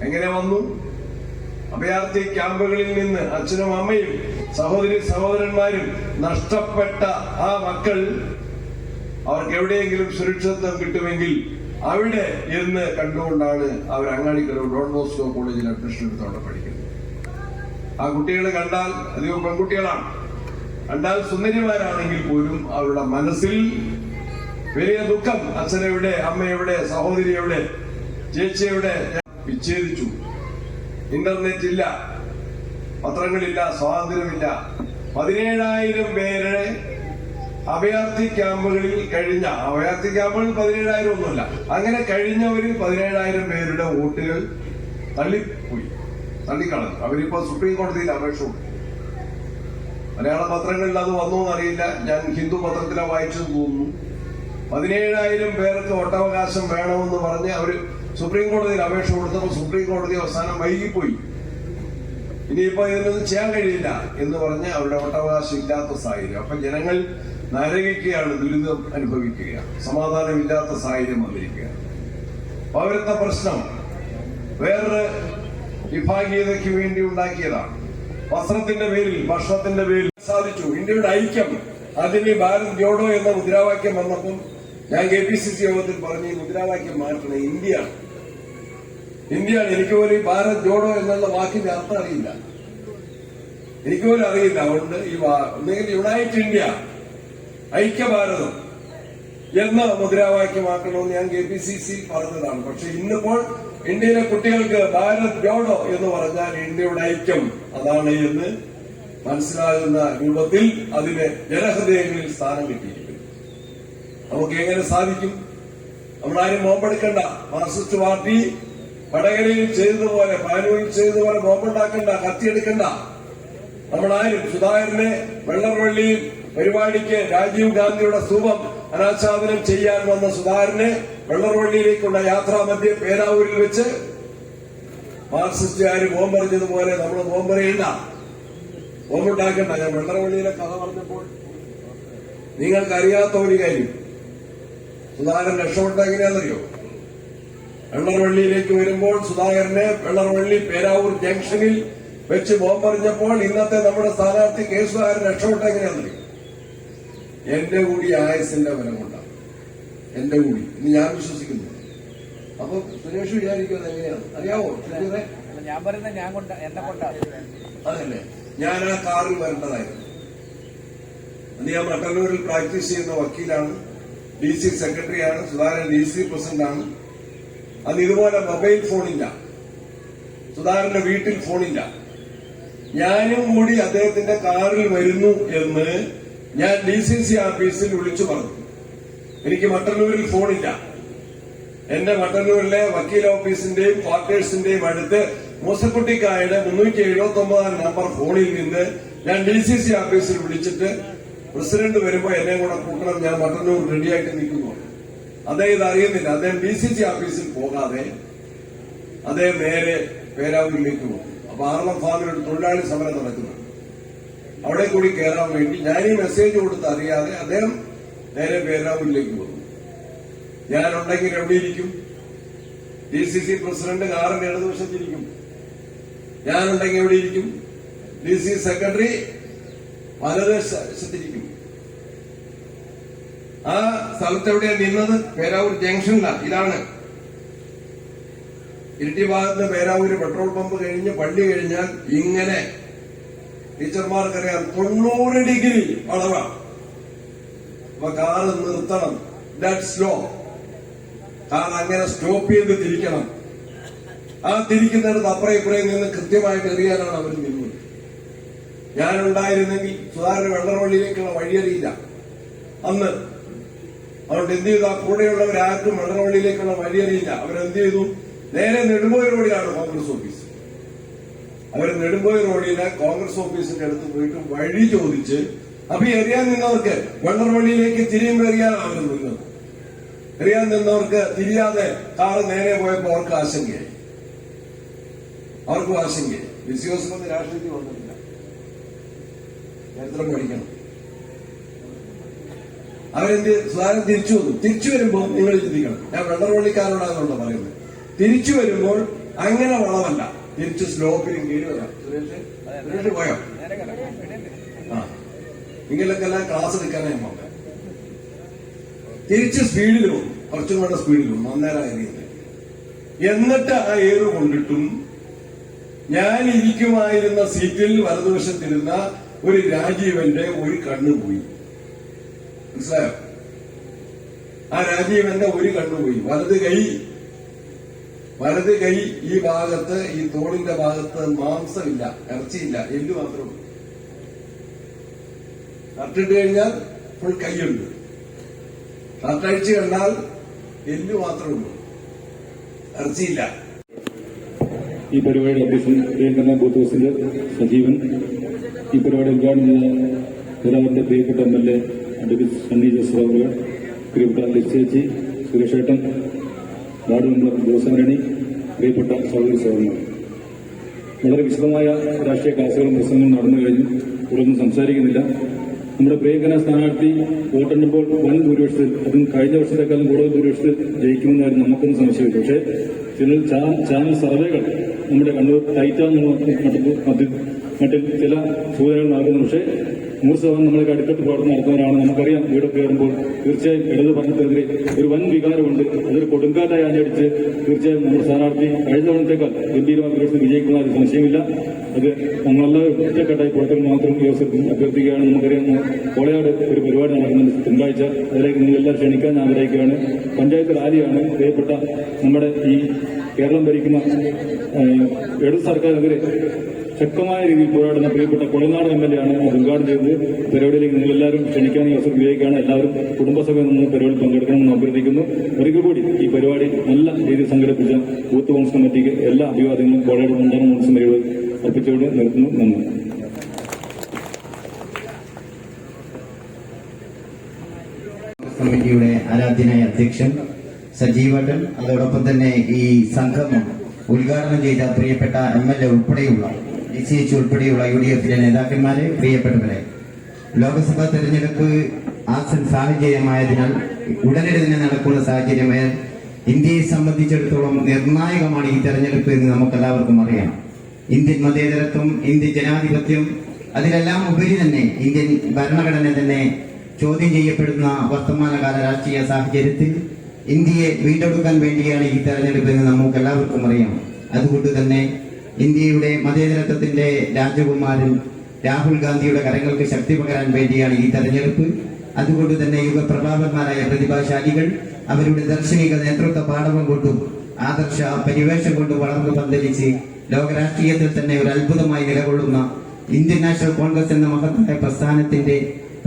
എങ്ങനെ വന്നു? അഭയാർത്ഥി ക്യാമ്പുകളിൽ നിന്ന് അച്ഛനും അമ്മയും സഹോദരന്മാരും നഷ്ടപ്പെട്ട ആ മക്കൾ അവർക്ക് എവിടെയെങ്കിലും സുരക്ഷിതത്വം കിട്ടുമെങ്കിൽ അവിടെ എന്ന് കണ്ടുകൊണ്ടാണ് അവർ അങ്ങാടിക്കടവ് ഡോൺ ബോസ്കോ കോളേജിൽ അഡ്മിഷൻ എടുത്ത് അവിടെ പഠിക്കുന്നത്. ആ കുട്ടികൾ കണ്ടാൽ അധികം പെൺകുട്ടികളാണ്, കണ്ടാൽ സുന്ദരിമാരാണെങ്കിൽ പോലും അവരുടെ മനസ്സിൽ വലിയ ദുഃഖം. അച്ഛനെവിടെ, അമ്മയെവിടെ, സഹോദരി എവിടെ, ചേച്ചി എവിടെ? വിച്ഛേദിച്ചു. ഇന്റർനെറ്റ് ഇല്ല, പത്രങ്ങളില്ല, സ്വാതന്ത്ര്യമില്ല. 17,000 പേരെ അഭയാർത്ഥി ക്യാമ്പുകളിൽ കഴിഞ്ഞ, അഭയാർത്ഥി ക്യാമ്പുകളിൽ 17,000 ഒന്നുമില്ല, അങ്ങനെ കഴിഞ്ഞവരിൽ 17,000 പേരുടെ വോട്ടുകൾ തള്ളിക്കളഞ്ഞു. അവരിപ്പോ സുപ്രീം കോടതിയിൽ അപേക്ഷ കൊടുത്തു. മലയാള പത്രങ്ങളിൽ അത് വന്നോ എന്നറിയില്ല, ഞാൻ ഹിന്ദു പത്രത്തിലാണ് വായിച്ചെന്ന് തോന്നുന്നു. 17,000 പേർക്ക് വോട്ടവകാശം വേണമെന്ന് പറഞ്ഞ് അവര് സുപ്രീം കോടതിയിൽ അപേക്ഷ കൊടുത്തപ്പോൾ സുപ്രീം കോടതി അവസാനം വൈകിപ്പോയി. ഇനിയിപ്പോ ഇതിനൊന്നും ചെയ്യാൻ കഴിയില്ല എന്ന് പറഞ്ഞ് അവരുടെ വോട്ടവകാശം ഇല്ലാത്ത സാഹചര്യം. അപ്പൊ ജനങ്ങൾ നരകിക്കുകയാണ്, ദുരിതം അനുഭവിക്കുകയാണ്, സമാധാനമില്ലാത്ത സാഹചര്യം വന്നിരിക്കുകയാണ്. പൗരത്വ പ്രശ്നം വേറൊരു വിഭാഗീയതയ്ക്ക് വേണ്ടി ഉണ്ടാക്കിയതാണ്. വസ്ത്രത്തിന്റെ പേരിൽ, ഭക്ഷണത്തിന്റെ പേരിൽ സാധിച്ചു. ഇന്ത്യയുടെ ഐക്യം, അതിന് ഭാരത് ജോഡോ എന്ന മുദ്രാവാക്യം വന്നപ്പോൾ ഞാൻ KPCC യോഗത്തിൽ പറഞ്ഞ് ഈ മുദ്രാവാക്യം മാറ്റണം. ഇന്ത്യയാണ്. എനിക്ക് പോലും ഈ ഭാരത് ജോഡോ എന്നുള്ള വാക്കിന്റെ അർത്ഥം അറിയില്ല, എനിക്ക് പോലും അറിയില്ല. അതുകൊണ്ട് ഈ ഒന്നെങ്കിൽ യുണൈറ്റ് ഇന്ത്യ, ഐക്യഭാരതം എന്ന മുദ്രാവാക്യമാക്കണമെന്ന് ഞാൻ KPCC പറഞ്ഞതാണ്. പക്ഷെ ഇന്നിപ്പോൾ ഇന്ത്യയിലെ കുട്ടികൾക്ക് ഭാരത് ജോഡോ എന്ന് പറഞ്ഞാൽ ഇന്ത്യയുടെ ഐക്യം അതാണ് എന്ന് മനസ്സിലാകുന്ന രൂപത്തിൽ അതിന് ജനഹൃദയങ്ങളിൽ സ്ഥാനം കിട്ടിയിരിക്കുന്നു. നമുക്ക് എങ്ങനെ സാധിക്കും? നമ്മളാരും ബോംബെടുക്കണ്ട. മാർക്സിസ്റ്റ് പാർട്ടി വടകരയിൽ ചെയ്തതുപോലെ, പാനൂരിൽ ചെയ്തതുപോലെ ബോംബുണ്ടാക്കണ്ട, കത്തിയെടുക്കണ്ട. നമ്മളാരും സുധാകരനെ വെള്ളർവള്ളിയിൽ പരിപാടിക്ക് രാജീവ് ഗാന്ധിയുടെ സ്തൂപം അനാച്ഛാദനം ചെയ്യാൻ വന്ന സുധാകരനെ വെള്ളർവള്ളിയിലേക്കുള്ള യാത്രാമധ്യേ പേരാവൂരിൽ വെച്ച് മാർക്സിസ്റ്റുകാര് ബോംബെറിഞ്ഞതുപോലെ നമ്മൾ ബോംബെറിയണ്ട, ബോംബുണ്ടാക്കണ്ട. ഞാൻ വെള്ളർവള്ളിയിലെ കഥ പറഞ്ഞപ്പോൾ നിങ്ങൾക്കറിയാത്ത ഒരു കാര്യം, സുധാകരൻ രക്ഷപ്പെട്ട എങ്ങനെയാണെന്നറിയോ? വെള്ളർവള്ളിയിലേക്ക് വരുമ്പോൾ സുധാകരനെ വെള്ളർവള്ളി പേരാവൂർ ജംഗ്ഷനിൽ വെച്ച് ബോംബെറിഞ്ഞപ്പോൾ ഇന്നത്തെ നമ്മുടെ സ്ഥാനാർത്ഥി കെ സുധാകരൻ രക്ഷപ്പെട്ട എങ്ങനെയാണെന്നറിയോ? എന്റെ കൂടി ആയസിന്റെ ബലം കൊണ്ടാണ്, എന്റെ കൂടി ഇന്ന് ഞാൻ വിശ്വസിക്കുന്നു. അപ്പൊ സുരേഷ് വിചാരിക്കുന്നത് എങ്ങനെയാണ് അറിയാവോ? ഞാൻ പറയുന്നത് ഞാൻ എന്നെ കൊണ്ടാണ്. അതല്ലേ, ഞാൻ ആ കാറിൽ വരേണ്ടതായിരുന്നു. അന്ന് ഞാൻ മട്ടന്നൂരിൽ പ്രാക്ടീസ് ചെയ്യുന്ന വക്കീലാണ്, DC സെക്രട്ടറിയാണ്, സുധാകരൻ DC പ്രസിഡന്റാണ്. അന്ന് ഇതുപോലെ മൊബൈൽ ഫോണില്ല, സുധാകരന്റെ വീട്ടിൽ ഫോണില്ല. ഞാനും കൂടി അദ്ദേഹത്തിന്റെ കാറിൽ വരുന്നു എന്ന് ഞാൻ DCC ഓഫീസിൽ വിളിച്ചു പറഞ്ഞു. എനിക്ക് മട്ടന്നൂരിൽ ഫോണില്ല. എന്റെ മട്ടന്നൂരിലെ വക്കീൽ ഓഫീസിന്റെയും ക്വാർട്ടേഴ്സിന്റെയും അടുത്ത് മൂസക്കുട്ടിക്കായുടെ 379 നമ്പർ ഫോണിൽ നിന്ന് ഞാൻ DCC ഓഫീസിൽ വിളിച്ചിട്ട് പ്രസിഡന്റ് വരുമ്പോ എന്നെ കൂടെ കൂട്ടണം, ഞാൻ മട്ടന്നൂർ റെഡിയായിട്ട് നിൽക്കുന്നു. അദ്ദേഹം ഇത് അറിയുന്നില്ല. അദ്ദേഹം DCC ഓഫീസിൽ പോകാതെ അദ്ദേഹം നേരെ പേരാവൂരിലേക്ക് പോകും. അപ്പൊ ആർളം ഫാമിലൊരു തൊഴിലാളി സമരം നടക്കുന്നു, അവിടെ കൂടി കയറാൻ വേണ്ടി ഞാൻ ഈ മെസ്സേജ് കൊടുത്ത് അറിയാതെ അദ്ദേഹം നേരെ പേരാവൂരിലേക്ക് പോകും. ഞാനുണ്ടെങ്കിൽ എവിടെയിരിക്കും? DCC പ്രസിഡന്റ് കാറിന്റെ ഇടതുവശത്തിരിക്കും. ഞാനുണ്ടെങ്കിൽ എവിടെയിരിക്കും? DC secretary വലതുവശത്തിരിക്കും. ആ സ്ഥലത്ത് എവിടെയാണ് നിന്നത്? പേരാവൂർ ജംഗ്ഷനിലാണ്. ഇതാണ് ഇരിട്ടി ഭാഗത്ത് പേരാവൂര് പെട്രോൾ പമ്പ് കഴിഞ്ഞ് പള്ളി കഴിഞ്ഞാൽ ഇങ്ങനെ ടീച്ചർമാർക്കറിയാം 90 ഡിഗ്രി വളവാണ്. അപ്പൊ കാറ് നിർത്തണം. That slow. കാർ അങ്ങനെ സ്റ്റോപ്പ് ചെയ്ത് തിരിക്കണം. ആ തിരിക്കുന്നിടത്ത് അപ്പുറം ഇപ്പുറം നിന്ന് കൃത്യമായിട്ട് എറിയാനാണ് അവർ നിന്നത്. ഞാനുണ്ടായിരുന്നെങ്കിൽ സുധാകരൻ വെള്ളറവള്ളിയിലേക്കുള്ള വഴിയറിയില്ല അന്ന്. അതുകൊണ്ട് എന്ത് ചെയ്തു? ആ കൂടെയുള്ളവരാർക്കും വെള്ളറവള്ളിയിലേക്കുള്ള വഴിയറിയില്ല. അവരെന്ത് ചെയ്തു? നേരെ നെടുമ്പോയ റോഡിലാണ് കോൺഗ്രസ് ഓഫീസ്. അവർ നെടുമ്പോയ റോഡിലെ കോൺഗ്രസ് ഓഫീസിന്റെ അടുത്ത് പോയിട്ട് വഴി ചോദിച്ച്, അപ്പൊ എറിയാൻ നിന്നവർക്ക് വെള്ളറവള്ളിയിലേക്ക് തിരിയുമ്പോൾ എറിയാനാണ് അവർ നിന്നത്. എറിയാൻ നിന്നവർക്ക് തിരിയാതെ കാറ് നേരെ പോയപ്പോൾ അവർക്ക് ആശങ്കയായി. അവർക്കും ആശങ്കയായി. വിശ്വാസമൊന്നും രാഷ്ട്രീയത്തിൽ വന്നിട്ടില്ല. ചരിത്രം പഠിക്കണം. അവരെന്ത് സുധാകരൻ തിരിച്ചു വന്നു. തിരിച്ചു വരുമ്പോൾ നിങ്ങൾ ചിന്തിക്കണം, ഞാൻ വെള്ളറവള്ളിക്കാരോടാണല്ലോ പറയുന്നത്. തിരിച്ചു വരുമ്പോൾ അങ്ങനെ വളമല്ല, തിരിച്ച് സ്ലോപ്പിലും കീഴ് വരാം. സുരേഷ് പോയോ? ആ, നിങ്ങൾക്കെല്ലാം ക്ലാസ് എടുക്കാനായി പോകാം. തിരിച്ച് സ്പീഡിൽ വന്നു, കുറച്ചും കൂടെ സ്പീഡിൽ വന്നു, അന്നേരം എറിയുന്നത്. എന്നിട്ട് ആ ഏറ് കൊണ്ടിട്ടും ഞാൻ ഇരിക്കുമായിരുന്ന സീറ്റിൽ വലതുവശത്തിരുന്ന ഒരു രാജീവന്റെ ഒരു കണ്ണു പോയി. മനസ്സിലായോ? ആ രാജീവന്റെ ഒരു കണ്ണു പോയി. വലത് കൈ ഈ ഭാഗത്ത്, ഈ തോളിന്റെ ഭാഗത്ത് മാംസമില്ല, ഇറച്ചിയില്ല, എല്ല് മാത്രമേ ഉള്ളൂ. ഷർട്ടിട്ട് കഴിഞ്ഞാൽ ഫുൾ കൈയുണ്ട്. ഷർട്ടഴിച്ച് കണ്ടാൽ എല്ല് മാത്രമേ ഉള്ളൂ, ഇറച്ചിയില്ല. ഈ പരിപാടി അധ്യക്ഷൻ പ്രിയങ്കരൻ ബൂത്ത് പ്രസിഡന്റ് സജീവൻ, ഈ പരിപാടി ഉദ്ഘാടനം ചെയ്ത പിതാവിന്റെ പ്രിയപ്പെട്ട MLA അഡ്വക്കേറ്റ് സണ്ണി ജോസഫ് അവർ, പ്രിയപ്പെട്ട ലിച്ചേച്ചി, സുരേഷേട്ടൻ, വാർഡ് മെമ്പർ ജോസമരണി, പ്രിയപ്പെട്ട സഹോദരി സഹോദരന്മാർ, വളരെ വിശദമായ രാഷ്ട്രീയ ക്ലാസുകളും പ്രസംഗങ്ങളും നടന്നു കഴിഞ്ഞു. തുടർന്ന് സംസാരിക്കുന്നില്ല. നമ്മുടെ പ്രിയങ്കര സ്ഥാനാർത്ഥി വോട്ടെണ്ണുമ്പോൾ വൻ ഭൂരിപക്ഷത്തിൽ, അതും കഴിഞ്ഞ വർഷത്തെക്കാളും കൂടുതൽ ഭൂരിപക്ഷത്തിൽ ജയിക്കുമെന്നായിരുന്നു നമുക്കൊന്നും സംശയമില്ല. പക്ഷേ ചില ചാനൽ സർവേകൾ നമ്മുടെ കണ്ണൂർ ടൈറ്റാന്നുള്ള മറ്റിൽ ചില സൂചനകൾ നൽകുന്നു. പക്ഷേ 100% നമ്മളെ അടുക്കത്ത് പ്രവർത്തനം നടത്തുന്നവരാണ്. നമുക്കറിയാം, വീടൊക്കെ കയറുമ്പോൾ തീർച്ചയായും ഇടത് ഭരണത്തിനെതിരെ ഒരു വൻ വികാരമുണ്ട്. അതൊരു കൊടുങ്കാറ്റായി ആഞ്ഞടിച്ച് തീർച്ചയായും നമ്മുടെ സ്ഥാനാർത്ഥി കഴിഞ്ഞ തവണത്തേക്കാൾ ഗംഭീരമായ ഭൂരിപക്ഷത്തിൽ വിജയിക്കുന്ന ഒരു സംശയമില്ല. അത് നമ്മളെല്ലാവരും ഒറ്റക്കെട്ടായി പുറത്തുനിന്ന് മാത്രം ഈ അവസരത്തിൽ അഭ്യർത്ഥിക്കുകയാണ്. നമുക്കറിയാം, കോളയാട് ഒരു പരിപാടി നടക്കുന്നുണ്ട് തിങ്കളാഴ്ച. അതിലേക്ക് നിങ്ങളെല്ലാം ക്ഷണിക്കാൻ ഞാൻ ആഗ്രഹിക്കുകയാണ്. പഞ്ചായത്ത് റാലിയാണ്. പ്രിയപ്പെട്ട നമ്മുടെ ഈ കേരളം ഭരിക്കുന്ന ഇടത് സർക്കാരിനെതിരെ ശക്തമായ രീതിയിൽ പോരാടുന്ന പ്രിയപ്പെട്ട കൊളനാട് MLA ആണ് അത് ഉദ്ഘാടനം ചെയ്തത്. പരിപാടിയിലേക്ക് നിങ്ങളെല്ലാവരും ക്ഷണിക്കാൻ ഈ അവസരം ഉപയോഗിക്കുകയാണ്. എല്ലാവരും കുടുംബസഭയിൽ നിന്ന് പരിപാടിയിൽ പങ്കെടുക്കണമെന്ന് അഭ്യർത്ഥിക്കുന്നു. ഒരിക്കൽ കൂടി ഈ പരിപാടി നല്ല രീതിയിൽ സംഘടിപ്പിച്ച ബൂത്ത് കോൺഗ്രസ് കമ്മിറ്റിക്ക് എല്ലാ അഭിവാദ്യങ്ങളും കോളയാട് മണ്ഡലം മുനിസിപ്പൽ അർപ്പിച്ചുകൊണ്ട് നിർത്തുന്നു. നന്ദി. കമ്മിറ്റിയുടെ ആരാധ്യനായ അധ്യക്ഷൻ സജീവട്ടൻ, അതോടൊപ്പം തന്നെ ഈ സംഗമം ഉദ്ഘാടനം ചെയ്ത പ്രിയപ്പെട്ട MLA ഉൾപ്പെടെയുള്ള DCH ഉൾപ്പെടെയുള്ള UDFിലെ നേതാക്കന്മാരെ, പ്രിയപ്പെട്ടവരെ, ലോക്സഭാ തെരഞ്ഞെടുപ്പ് ആസൻ സാഹചര്യമായതിനാൽ ഉടനടി തന്നെ നടക്കുന്ന സാഹചര്യമായാൽ ഇന്ത്യയെ സംബന്ധിച്ചിടത്തോളം നിർണായകമാണ് ഈ തെരഞ്ഞെടുപ്പ് എന്ന് നമുക്കെല്ലാവർക്കും അറിയാം. ഇന്ത്യൻ മതേതരത്വം, ഇന്ത്യൻ ജനാധിപത്യം, അതിലെല്ലാം ഉപരി തന്നെ ഇന്ത്യൻ ഭരണഘടന തന്നെ ചോദ്യം ചെയ്യപ്പെടുന്ന വർത്തമാനകാല രാഷ്ട്രീയ സാഹചര്യത്തിൽ ഇന്ത്യയെ വീണ്ടെടുക്കാൻ വേണ്ടിയാണ് ഈ തെരഞ്ഞെടുപ്പ് എന്ന് നമുക്ക് എല്ലാവർക്കും അറിയാം. അതുകൊണ്ട് തന്നെ ഇന്ത്യയുടെ മതേതരത്വത്തിന്റെ രാജകുമാരൻ രാഹുൽ ഗാന്ധിയുടെ കരങ്ങൾക്ക് ശക്തി പകരാൻ വേണ്ടിയാണ് ഈ തെരഞ്ഞെടുപ്പ്. അതുകൊണ്ട് തന്നെ യുഗപ്രഭാവന്മാരായ പ്രതിഭാശാലികൾ അവരുടെ ദർശനിക നേതൃത്വ പാഠവം കൊണ്ടും ആദർശ പരിവേഷം കൊണ്ടും വളർന്നു പന്തലിച്ച് ലോകരാഷ്ട്രീയത്തിൽ തന്നെ ഒരു അത്ഭുതമായി നിലകൊള്ളുന്ന ഇന്ത്യൻ നാഷണൽ കോൺഗ്രസ് എന്ന മഹത്തായ പ്രസ്ഥാനത്തിന്റെ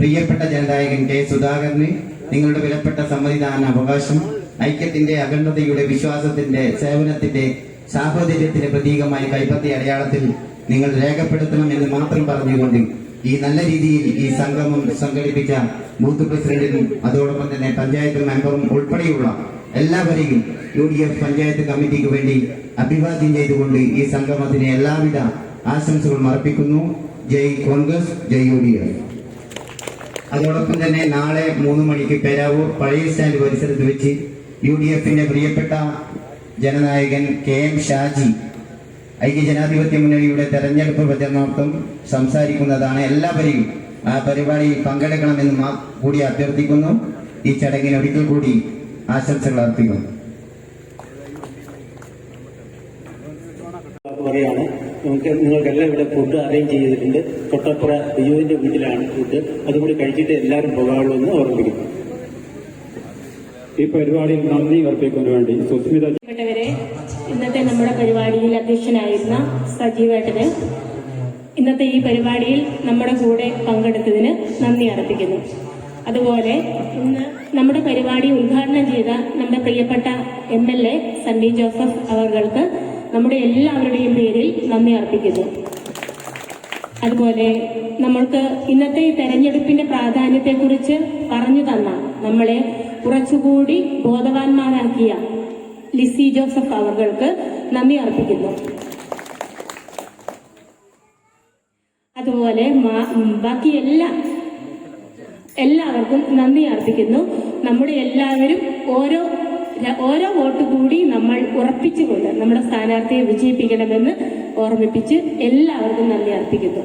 പ്രിയപ്പെട്ട ജനനായകൻ K. സുധാകരന് നിങ്ങളുടെ വിലപ്പെട്ട സമ്മതിദാന അവകാശം ഐക്യത്തിന്റെ, അഖണ്ഡതയുടെ, വിശ്വാസത്തിന്റെ, സേവനത്തിന്റെ, സാഹോദര്യത്തിന്റെ പ്രതീകമായി കൈപ്പത്തിയ അടയാളത്തിൽ നിങ്ങൾ രേഖപ്പെടുത്തണം എന്ന് മാത്രം പറഞ്ഞുകൊണ്ട് ഈ നല്ല രീതിയിൽ ഈ സംഗമം സംഘടിപ്പിച്ച ബൂത്ത് പ്രസിഡന്റിനും അതോടൊപ്പം തന്നെ പഞ്ചായത്ത് മെമ്പറും ഉൾപ്പെടെയുള്ള എല്ലാവരെയും UDF പഞ്ചായത്ത് കമ്മിറ്റിക്ക് വേണ്ടി അഭിവാദ്യം ചെയ്തുകൊണ്ട് ഈ സംഗമത്തിന് എല്ലാവിധ ആശംസകളും അർപ്പിക്കുന്നു. ജയ് കോൺഗ്രസ്, ജയ് UDF. അതോടൊപ്പം തന്നെ നാളെ 3 മണിക്ക് പേരാവൂർ പഴയ സ്റ്റാൻഡ് പരിസരത്ത് വെച്ച് UDFിന്റെ പ്രിയപ്പെട്ട ജനനായകൻ KM ഷാജി ഐക്യജനാധിപത്യ മുന്നണിയുടെ തെരഞ്ഞെടുപ്പ് പ്രചരണാർത്ഥം സംസാരിക്കുന്നതാണ്. എല്ലാവരെയും ആ പരിപാടിയിൽ പങ്കെടുക്കണമെന്ന് കൂടി അഭ്യർത്ഥിക്കുന്നു. ഈ ചടങ്ങിന് ഒരിക്കൽ കൂടി ആശംസകൾ അർപ്പിക്കുന്നു. നിങ്ങൾക്കെല്ലാം ഇവിടെ ഫുഡ് അറേഞ്ച് ചെയ്തിട്ടുണ്ട്. തൊട്ടപ്പുറ ബിജുവിന്റെ വീട്ടിലാണ് ഫുഡ്. അതുകൂടി കഴിച്ചിട്ട് എല്ലാവരും പോകാവുള്ളൂ എന്ന് ഓർമ്മിപ്പിക്കുന്നു. ഈ പരിപാടിയിൽ നന്ദി അർപ്പിക്കുന്നതിന് വേണ്ടി സുസ്മിത. ഇന്നത്തെ നമ്മുടെ പരിപാടിയിൽ അധ്യക്ഷനായിരുന്ന സജീവേട്ടന് ഇന്നത്തെ ഈ പരിപാടിയിൽ നമ്മുടെ കൂടെ പങ്കെടുത്തതിന് നന്ദി അർപ്പിക്കുന്നു. അതുപോലെ ഇന്ന് നമ്മുടെ പരിപാടി ഉദ്ഘാടനം ചെയ്ത നമ്മുടെ പ്രിയപ്പെട്ട MLA സണ്ണി ജോസഫ് അവർക്ക് നമ്മുടെ എല്ലാവരുടെയും പേരിൽ നന്ദി അർപ്പിക്കുന്നു. അതുപോലെ നമ്മൾക്ക് ഇന്നത്തെ ഈ തെരഞ്ഞെടുപ്പിന്റെ പ്രാധാന്യത്തെക്കുറിച്ച് പറഞ്ഞു തന്ന, നമ്മളെ കുറച്ചുകൂടി ബോധവാന്മാരാക്കിയ ലിസി ജോസഫ് അവർക്ക് നന്ദി അർപ്പിക്കുന്നു. അതുപോലെ ബാക്കി എല്ലാവർക്കും നന്ദി അർപ്പിക്കുന്നു. നമ്മുടെ എല്ലാവരും ഓരോ വോട്ട് കൂടി നമ്മൾ ഉറപ്പിച്ചുകൊണ്ട് നമ്മുടെ സ്ഥാനാർത്ഥിയെ വിജയിപ്പിക്കണമെന്ന് ഓർമ്മിപ്പിച്ച് എല്ലാവർക്കും നന്ദി അർപ്പിക്കുന്നു.